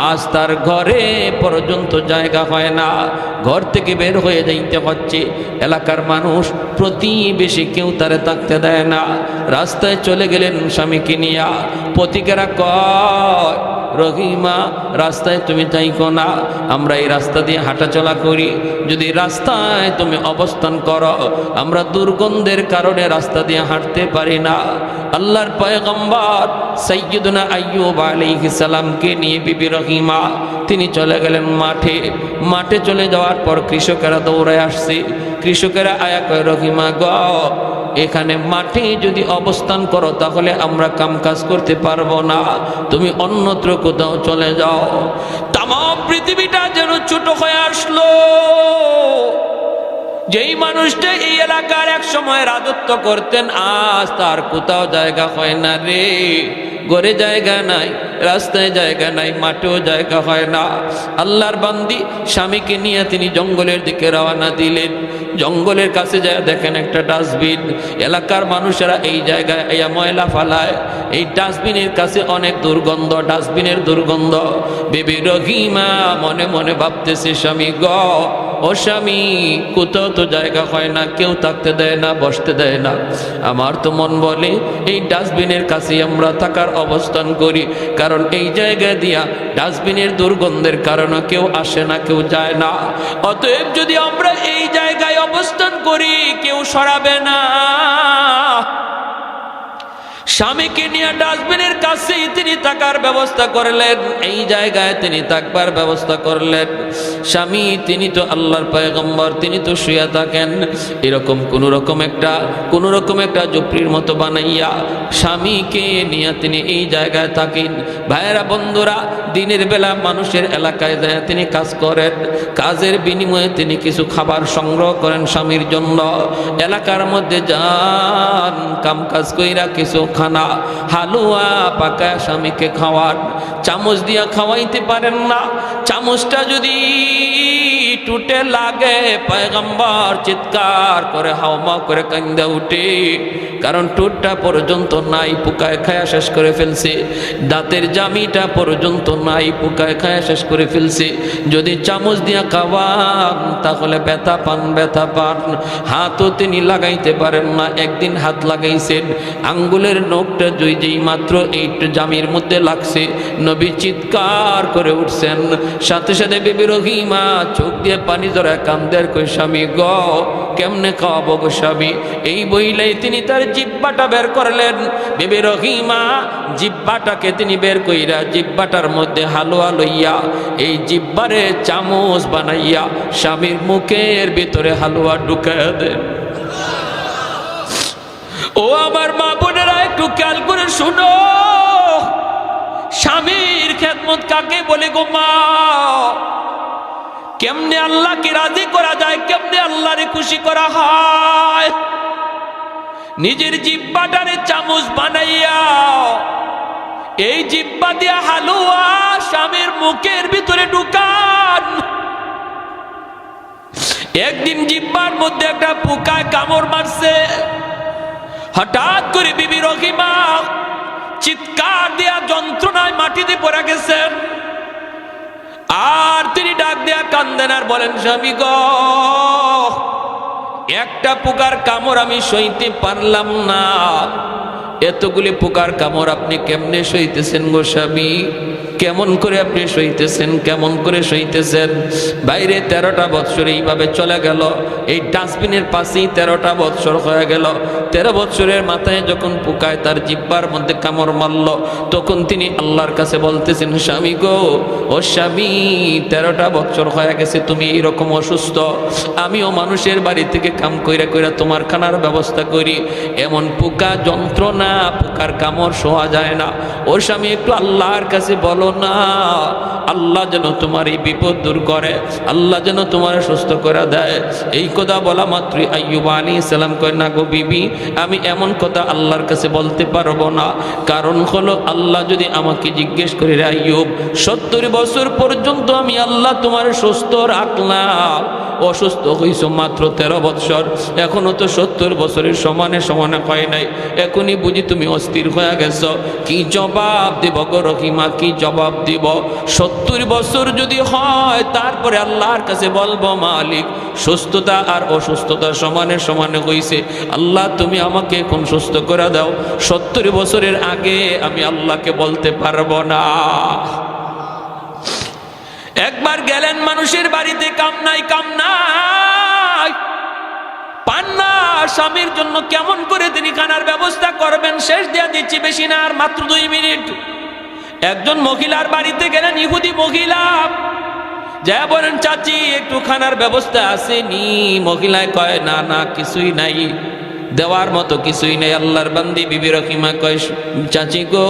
আজ তার ঘরে পর্যন্ত জায়গা হয় না, ঘর থেকে বের হয়ে যাইতে হচ্ছে। এলাকার মানুষ, প্রতিবেশী কেউ তারে থাকতে দেয় না, রাস্তায় চলে গেলেন স্বামীকে নিয়া। পথিকেরা কয়, রহিমা রাস্তায় তুমি যাইকো না, আমরা এই রাস্তা দিয়ে হাঁটাচলা করি, যদি রাস্তায় তুমি অবস্থান করো, আমরা দুর্গন্ধের কারণে রাস্তা দিয়ে হাঁটতে পারি না। আল্লাহর পয়গম্বর সাইয়্যিদুনা আইয়ুব আলাইহিস সালামকে নিয়ে বিবি রহিমা তিনি চলে গেলেন মাঠে। মাঠে চলে যাওয়ার পর কৃষকেরা দৌড়ায় আসছে। কৃষকেরা আয়া কয়, রহিমা গ, এখানে মাঠে যদি অবস্থান করো তাহলে আমরা কাম কাজ করতে পারবো না, তুমি অন্যত্র কোথাও চলে যাও। তাম পৃথিবীটা যেন ছোট হয়ে আসলো। যেই মানুষটা এই এলাকার এক সময় রাজত্ব করতেন, আজ তার কোথাও জায়গা হয় না রে। ঘরে জায়গা নাই, রাস্তায় জায়গা নাই, মাঠেও জায়গা হয় না। আল্লাহর বান্দি স্বামীকে নিয়ে তিনি জঙ্গলের দিকে রওনা দিলেন। জঙ্গলের কাছে যায় দেখেন একটা ডাস্টবিন। এলাকার মানুষেরা এই জায়গায় ময়লা ফালায়, এই ডাস্টবিনের কাছে অনেক দুর্গন্ধ, ডাস্টবিনের দুর্গন্ধ। বিবি রহিমা মনে মনে ভাবতেছে, স্বামী গ, ও স্বামী কোথাও তো জায়গা হয় না, কেউ থাকতে দেয় না, বসতে দেয় না। আমার তো মন বলে এই ডাস্টবিনের কাছে আমরা থাকার অবস্থান করি, কারণ এই জায়গা দিয়া ডাস্টবিনের দুর্গন্ধের কারণে কেউ আসে না, কেউ যায় না। অতএব যদি আমরা এই জায়গায় অবস্থান করি কেউ সরাবে না। স্বামীকে নিয়ে ডাস্টবিনের কাছেই তিনি থাকার ব্যবস্থা করলেন, এই জায়গায় তিনি থাকবার ব্যবস্থা করলেন। স্বামী তিনি তো আল্লাহর পয়গম্বর, তিনি তো শুয়ে থাকেন, এরকম কোন রকম একটা ঝুপড়ির মতো বানাইয়া স্বামীকে নিয়ে তিনি এই জায়গায় থাকেন। ভাইয়েরা বন্ধুরা, দিনের বেলা মানুষের এলাকায় যায় তিনি কাজ করেন, কাজের বিনিময়ে তিনি কিছু খাবার সংগ্রহ করেন স্বামীর জন্য। এলাকার মধ্যে যান, কাম কাজ কইরা কিছু খানা হালুয়া পাকা স্বামীকে খাওয়ান। চামচ দিয়া খাওয়াইতে পারেন না, চামচটা যদি টুটে লাগে পয়গম্বর চিৎকার করে হাওমা করে কান্দা উঠে, কারণ টুটটা পর্যন্ত নাই, পোকায় খায়া শেষ করে ফেলছে। দাঁতের জামিটা পর্যন্ত নাই, পোকায় খায়া শেষ করে ফেলছে। যদি চামচ দিয়া খাওয়ান তাহলে ব্যথা পান। হাতও তিনি লাগাইতে পারেন না। একদিন হাত লাগাইছেন, আঙ্গুলের নখটা যেই মাত্র এই জামির মধ্যে লাগছে, নবী চিৎকার করে উঠছেন। সাথে সাথে বিবি রহিমা চোখ দিয়ে পানি জড়ায় কান্দের, কই স্বামী গ কেমনে খাওয়াবো গো স্বামী। এই বইলাই তিনি তার জিব্বাটা বের করলেন। বিবি রহিমা জিব্বাটাকে তিনি বের কইরা জিব্বাটার মধ্যে হালুয়া লইয়া এই জিব্বারে চামচ বানাইয়া স্বামীর মুখের ভিতরে হালুয়া ঢুকাইয়া দেন। ও আমার মা বোনেরা, একটু খেয়াল করে শুনো, স্বামীর খেদমত কাকে বলে গো মা? কেমনে আল্লাহকে রাজি করা যায়, কেমনে আল্লাহরে খুশি করা হয়? নিজের জিব্বাটারে চামচ বানাইয়া এই জিব্বা দিয়া হালুয়া স্বামীর মুখের ভিতরে ঢুকান। একদিন জিব্বার মধ্যে একটা পোকায় কামড় মারছে। হঠাৎ করে বিবি রহিমা চিৎকার দিয়া যন্ত্রণায় মাটিতে পড়ে গেছেন। আর তিনি ডাক দিয়া কান্দেন আর বলেন, স্বামী গো একটা পোকার কামড় আমি সইতে পারলাম না। এতগুলি পোকার কামড় আপনি কেমনে সইতেছেন গো স্বামী? কেমন করে আপনি সইতেছেন, কেমন করে সইতেছেন? বাইরে 13টা বৎসর এইভাবে চলে গেল, এই ডাস্টবিনের পাশেই 13টা বৎসর হয়ে গেল। 13 বৎসরের মাথায় যখন পোকায় তার জিব্বার মধ্যে কামড় মারল, তখন তিনি আল্লাহর কাছে বলতেছেন, স্বামী গো ও স্বামী 13টা বৎসর হয়ে গেছে তুমি এইরকম অসুস্থ, আমিও মানুষের বাড়ি থেকে কাম কইরা কইরা তোমার খানার ব্যবস্থা করি, এমন পোকা যন্ত্রণা, পোকার কামড় সহা যায় না। ও স্বামী একটু আল্লাহর কাছে বলো না, আল্লাহ যেন তোমার এই বিপদ দূর করে, আল্লাহ যেন তোমার সুস্থ করে দেয়। এই কথা বলা মাত্রই আইয়ুব আলাইহিস সালাম কয়, না গো বিবি, আমি এমন কথা আল্লাহর কাছে বলতে পারবো না। কারণ হলো আল্লাহ যদি আমাকে জিজ্ঞেস করে, রে আইয়ুব 70 বছর পর্যন্ত আমি আল্লাহ তোমার সুস্থ রাখলাম, অসুস্থ হইছো মাত্র 13 বছর, এখনো তো 70 বছরের সমানে সমানে হয় নাই, এখনই বুঝি তুমি অস্থির হয়ে গেছো। কি জবাব দিব গো রহিমা, কি জবাব দিব? 70 বছর যদি হয় তারপরে আল্লাহর কাছে বলবো, মালিক সুস্থতা আর অসুস্থতা সমানে সমানে হইছে, আল্লাহ তুমি আমাকে এখন সুস্থ করে দাও। 70 বছরের আগে আমি আল্লাহকে বলতে পারবো না। একবার গেলেন মানুষের বাড়িতে, কাম নাই পান না, স্বামীর জন্য কেমন করে তিনি খানার ব্যবস্থা করবেন, শেষ দেয়া দিচ্ছি, বেশি না আর মাত্র 2 মিনিট। একজন মহিলার বাড়িতে গেলেন, ইহুদি মহিলা, যা বলেন চাচি একটু খানার ব্যবস্থা আসেনি? মহিলায় কয়, না না কিছুই নাই, দেওয়ার মতো কিছুই নেই। আল্লাহর বান্দি বিবি রহিমা কয়, চাচি গো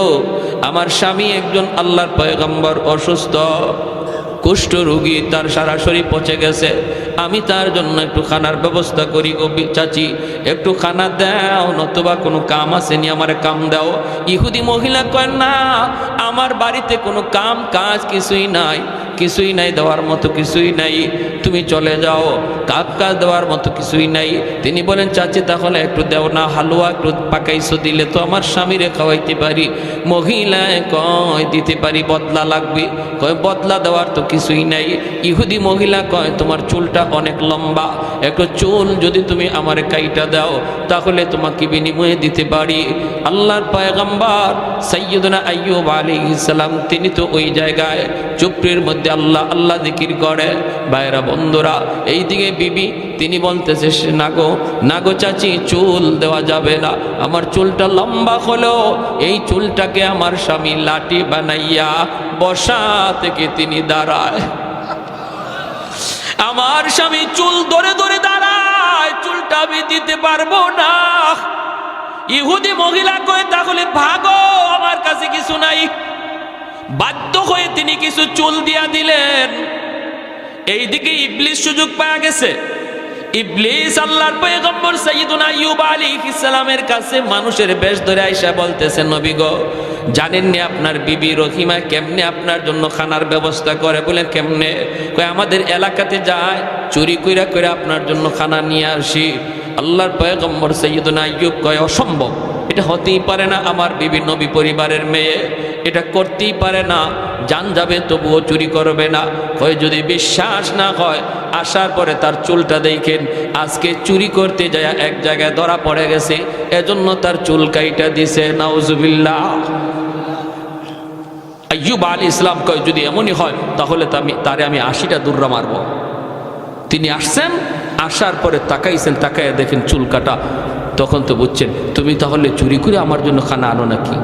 আমার স্বামী একজন আল্লাহর পয়গম্বর, অসুস্থ, কুষ্ঠ রোগী, তার সারা শরীর পচে গেছে, আমি তার জন্য একটু খানার ব্যবস্থা করি গো চাচি, একটু খানা দাও, নতুবা কোনো কাম আসেনি আমার কাম দাও। ইহুদি মহিলা কয়, না আমার বাড়িতে কোনো কাম কাজ কিছুই নাই, কিছুই নাই, দেওয়ার মতো কিছুই নাই, তুমি চলে যাও, কাজ দেওয়ার মতো কিছুই নাই। তিনি বলেন চাচি তাহলে একটু দেও না, হালুয়া একটু পাকাইছো, দিলে তো আমার স্বামীরে খাওয়াইতে পারি। মহিলায় কয় দিতে পারি, বদলা লাগবে। কয় বদলা দেওয়ার তো কিছুই নাই। ইহুদি মহিলা কয় তোমার চুলটা অনেক লম্বা, একটু চুল যদি তুমি আমার কাইটা দাও তাহলে তোমাকে বিনিময়ে দিতে পারি। আল্লাহর পয়গম্বর সাইয়্যিদুনা আইয়ুব আলাইহিস সালাম তিনি তো ওই জায়গায় চুপড়ির মধ্যে আল্লাহ আল্লাহ জিকির করে। ভাইরা বন্ধুরা, এইদিকে বিবি তিনি বলতেছে নাগো চাচি, চুল দেওয়া যাবে না, আমার চুলটা লম্বা হলো। এই চুলটাকে আমার স্বামী লাঠি বানাইয়া বসা থেকে তিনি দাঁড়ায়। আমার স্বামী চুল ধরে ধরে দাঁড়ায়, চুলটা আমি দিতে পারবো না। ইহুদি মহিলা কয়ে তাহলে ভাগো, আমার কাছে কিছু নাই। বাধ্য হয়ে তিনি কিছু চুল দিয়া দিলেন। এইদিকে ইবলিস সুযোগ পাওয়া গেছে। ইবলিস আল্লাহর পয়গম্বর সাইয়্যিদুনা আইয়ুব আলাইহিস সালামের কাছে মানুষের বেশ ধরে আইসা বলতেছে, নবী গো, জানেন না আপনার বিবি রহিমা কেমনে আপনার জন্য খানার ব্যবস্থা করে? বলে কেমনে? কয় আমাদের এলাকাতে যায়, চুরি কইরা কইরা আপনার জন্য খানা নিয়ে আসি। আল্লাহর পয়গম্বর সাইয়্যিদুনা আইয়ুব কয় অসম্ভব, এটা হতেই পারে না, আমার বিবি নবী পরিবারের মেয়ে, এটা করতেই পারে না, জান যাবে তবুও চুরি করবে না। কয় যদি বিশ্বাস না হয় আসার পরে তার চুলটা দেখেন, আজকে চুরি করতে যায় এক জায়গায় ধরা পড়ে গেছে, এজন্য তার চুল কাইটা দিছে। নাউজুবিল্লাহ। আইয়ুব আলাইহিস সালাম কয় যদি এমনই হয় তাহলে তারে আমি 80টা দুর্রা মারব। তিনি আসছেন, আসার পরে তাকাইছেন, তাকাইয়া দেখেন চুল কাটা। তখন তো বুঝছেন তুমি তাহলে চুরি করে আমার জন্য খানা আনো নাকি?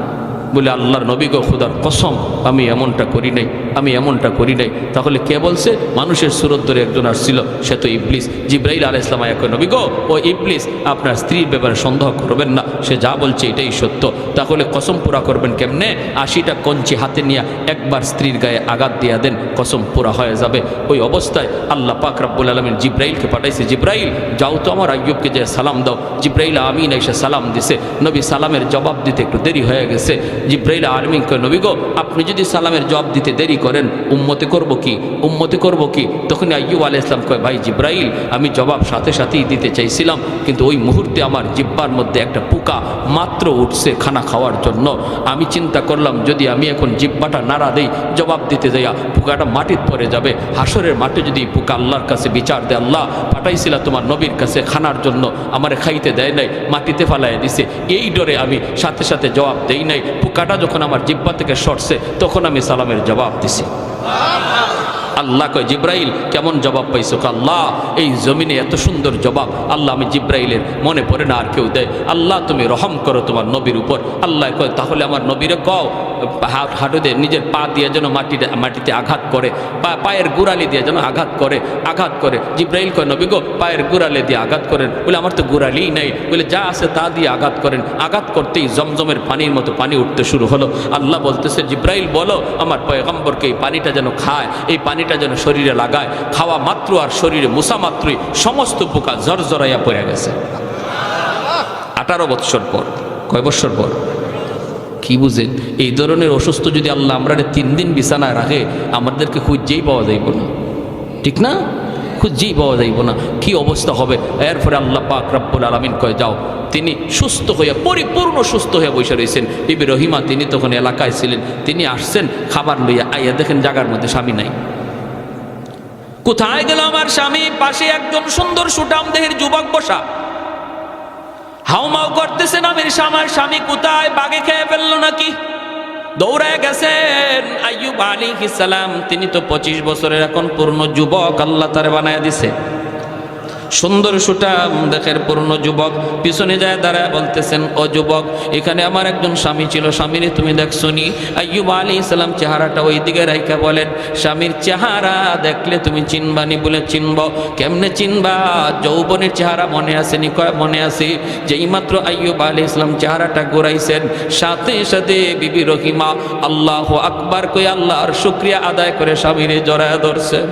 বলে আল্লাহর নবী গো, খুদার কসম আমি এমনটা করি নাই, আমি এমনটা করি নাই। তাহলে কে বলছে? মানুষের সুরত ধরে একজন আসছিল, সে তো ইবলিস। জিবরাইল আলাইহিস সালাম কয় নবী গো, ও ইবলিস, আপনার স্ত্রীর ব্যাপারে সন্দেহ করবেন না, সে যা বলছে এটাই সত্য। তাহলে কসম পুরা করবেন কেমনে? 80টা কঞ্চি হাতে নিয়ে একবার স্ত্রীর গায়ে আঘাত দিয়া দেন, কসম পুরা হয়ে যাবে। ওই অবস্থায় আল্লাহ পাক রব্বুল আলামিন জিবরাইলকে পাঠাইছে, জিবরাইল যাও তো আমার আইয়ুবকে যে সালাম দাও। জিবরাইল আমিন এসে সালাম দিছে। নবী সালামের জবাব দিতে একটু দেরি হয়ে গেছে। জিবরাইল আলামিন কয় নবী গো, আপনি যদি সালামের জবাব দিতে দেরি করেন উম্মতে করব কি, উম্মতে করব কি? তখন আইয়ুব আলাইহিস সালাম কয় ভাই জিবরাইল, আমি জবাব সাথে সাথেই দিতে চাইছিলাম, কিন্তু ওই মুহূর্তে আমার জিহ্বার মধ্যে একটা পোকা মাত্র উঠছে খানা খাওয়ার জন্য। আমি চিন্তা করলাম যদি আমি এখন জিহ্বাটা নাড়া দেই, জবাব দিতে যাইয়া পোকাটা মাটিতে পড়ে যাবে। হাসরের মাঠে যদি পোকা আল্লাহর কাছে বিচার দেয়, আল্লাহ পাঠাইছিলা তোমার নবীর কাছে খানার জন্য, আমারে খাইতে দেয় নাই, মাটিতে ফালাইয়া দিছে, এই ডরে আমি সাথে সাথে জবাব দেই নাই। পোকাটা যখন আমার জিহ্বা থেকে সরছে তখন আমি সালামের জবাব দিছি। আল্লাহ কয় জিবরাইল কেমন জবাব পাইছো? আল্লাহ এই জমিনে এত সুন্দর জবাব আল্লাহ আমি জিবরাইলের মনে পড়ে না আর কেউ দেয়। আল্লাহ তুমি রহম করো তোমার নবীর উপর। আল্লাহ কয় তাহলে আমার নবীরে কও হাঁটুতে নিজের পা দিয়ে যেন মাটিতে আঘাত করে, পায়ের গোড়ালি দিয়ে যেন আঘাত করে। জিবরাইল কয় নবী গো, পায়ের গোড়ালি দিয়ে আঘাত করেন। বলে আমার তো গোড়ালিই নাই। বলে যা আছে তা দিয়ে আঘাত করেন। আঘাত করতেই জমজমের পানির মতো পানি উঠতে শুরু হলো। আল্লাহ বলতেছে জিবরাইল বলো আমার পয়গম্বরকে এই পানিটা যেন খায়, এই পানিটা যেন শরীরে লাগায়। খাওয়া মাত্র আর শরীরে মুসা মাত্রই সমস্ত পোকা জরজরাইয়া পড়ে গেছে। 18 বৎসর পর, কয় বৎসর পর? কি বুঝেন? এই ধরনের অসুস্থ যদি আল্লাহ আমরা 3 দিন বিছানায় রাখে, আমাদেরকে খুঁজেই পাওয়া যাইব না, ঠিক না? খুঁজেই পাওয়া যাইব না, কি অবস্থা হবে? এরপরে আল্লাহ পাক রব্বুল আলামিন কয় যাও। তিনি সুস্থ হইয়া পরিপূর্ণ সুস্থ হইয়া বসে রয়েছেন। বিবি রহিমা তিনি তখন এলাকায় ছিলেন, তিনি আসছেন খাবার লইয়া, আইয়া দেখেন জায়গার মধ্যে স্বামী নাই। কোথায় গেল আমার স্বামী? পাশে একজন সুন্দর সুঠাম দেহের যুবক বসা, হাউমাউ করতেছেন। আমার স্বামী কোথায়? বাগে খেয়ে ফেললো নাকি? দৌড়ায় গেছেন আইয়ুব আলাইহিস সালাম। তিনি তো 25 বছরের এখন পূর্ণ যুবক, আল্লাহ তারে বানায় দিছে। সুন্দর সুঠাম দেখের পূর্ণ যুবক। পিছনে যায় দাঁড়ায় বলতেছেন ও যুবক, এখানে আমার একজন স্বামী ছিল, স্বামীরে তুমি দেখছো নি? আইয়ুব আলাইহিস সালাম চেহারাটা ওই দিকে রাইখা বলেন, স্বামীর চেহারা দেখলে তুমি চিনবানি? বলে চিনব। কেমনে চিনবা? যৌবনের চেহারা মনে আছে নি? কয় মনে আছে। যেই মাত্র আইয়ুব আলাইহিস সালাম চেহারাটা ঘুরাইছেন, সাথে সাথে বিবি রহিমা আল্লাহু আকবার কই আল্লাহর শুকরিয়া আদায় করে স্বামীরে জড়ায় ধরছেন।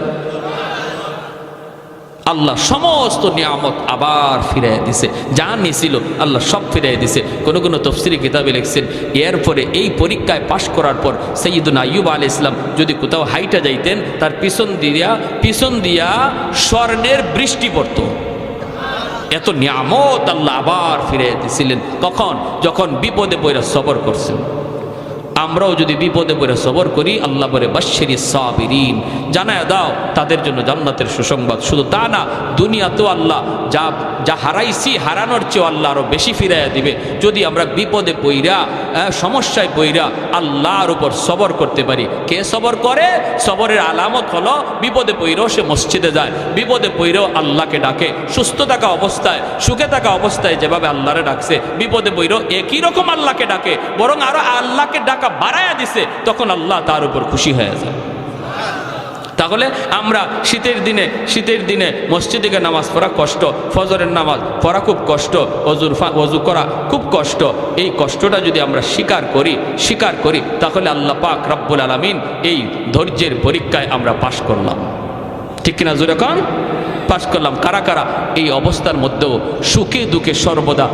আল্লাহ সমস্ত নিয়ামত আবার ফিরাই দিছে, যা নিছিল আল্লাহ সব ফিরাই দিছে। কোনো কোনো তফসিরি কিতাবে লিখছেন এরপরে এই পরীক্ষায় পাশ করার পর সৈয়দুনা আইয়ুব আলাইহিস সালাম যদি কোথাও হাইটা যাইতেন তার পিছন দিয়া স্বর্ণের বৃষ্টি পড়ত। এত নিয়ামত আল্লাহ আবার ফিরাই দিছিলেন। কখন? যখন বিপদে পড়ে সবর করছেন। আমরাও যদি বিপদে পড়ে সবর করি, আল্লাহ বলে বাশশিরিস সাবিরিন, জানায়া দাও তাদের জন্য জান্নাতের সুসংবাদ। শুধু তা না, দুনিয়াতেও আল্লাহ যা হারাইছি হারানোর চেয়েও আল্লাহ আরও বেশি ফিরাইয়া দিবে যদি আমরা বিপদে পইরা সমস্যায় পইরা আল্লাহর উপর সবর করতে পারি। কে সবর করে? সবরের আলামত হলো বিপদে পইরেও সে মসজিদে যায়, বিপদে পইরেও আল্লাহকে ডাকে। সুস্থ থাকা অবস্থায়, সুখে থাকা অবস্থায় যেভাবে আল্লাহরে ডাকছে, বিপদে পইরেও একই রকম আল্লাহকে ডাকে, বরং আরো আল্লাহকে ডাকা বাড়ায়া দিছে, তখন আল্লাহ তার উপর খুশি হয়ে যায়। তাহলে আমরা শীতের দিনে মসজিদে গিয়ে নামাজ পড়া কষ্ট, ফজরের নামাজ পড়া খুব কষ্ট, অজু করা খুব কষ্ট। এই কষ্টটা যদি আমরা স্বীকার করি তাহলে আল্লাহ পাক রব্বুল আলামিন এই ধৈর্যের পরীক্ষায় আমরা পাশ করলাম। ঠিক কিনা? জোরে কন, পাশ করলাম। কারা কারা এই অবস্থার মধ্যেও সুখে দুঃখে সর্বদা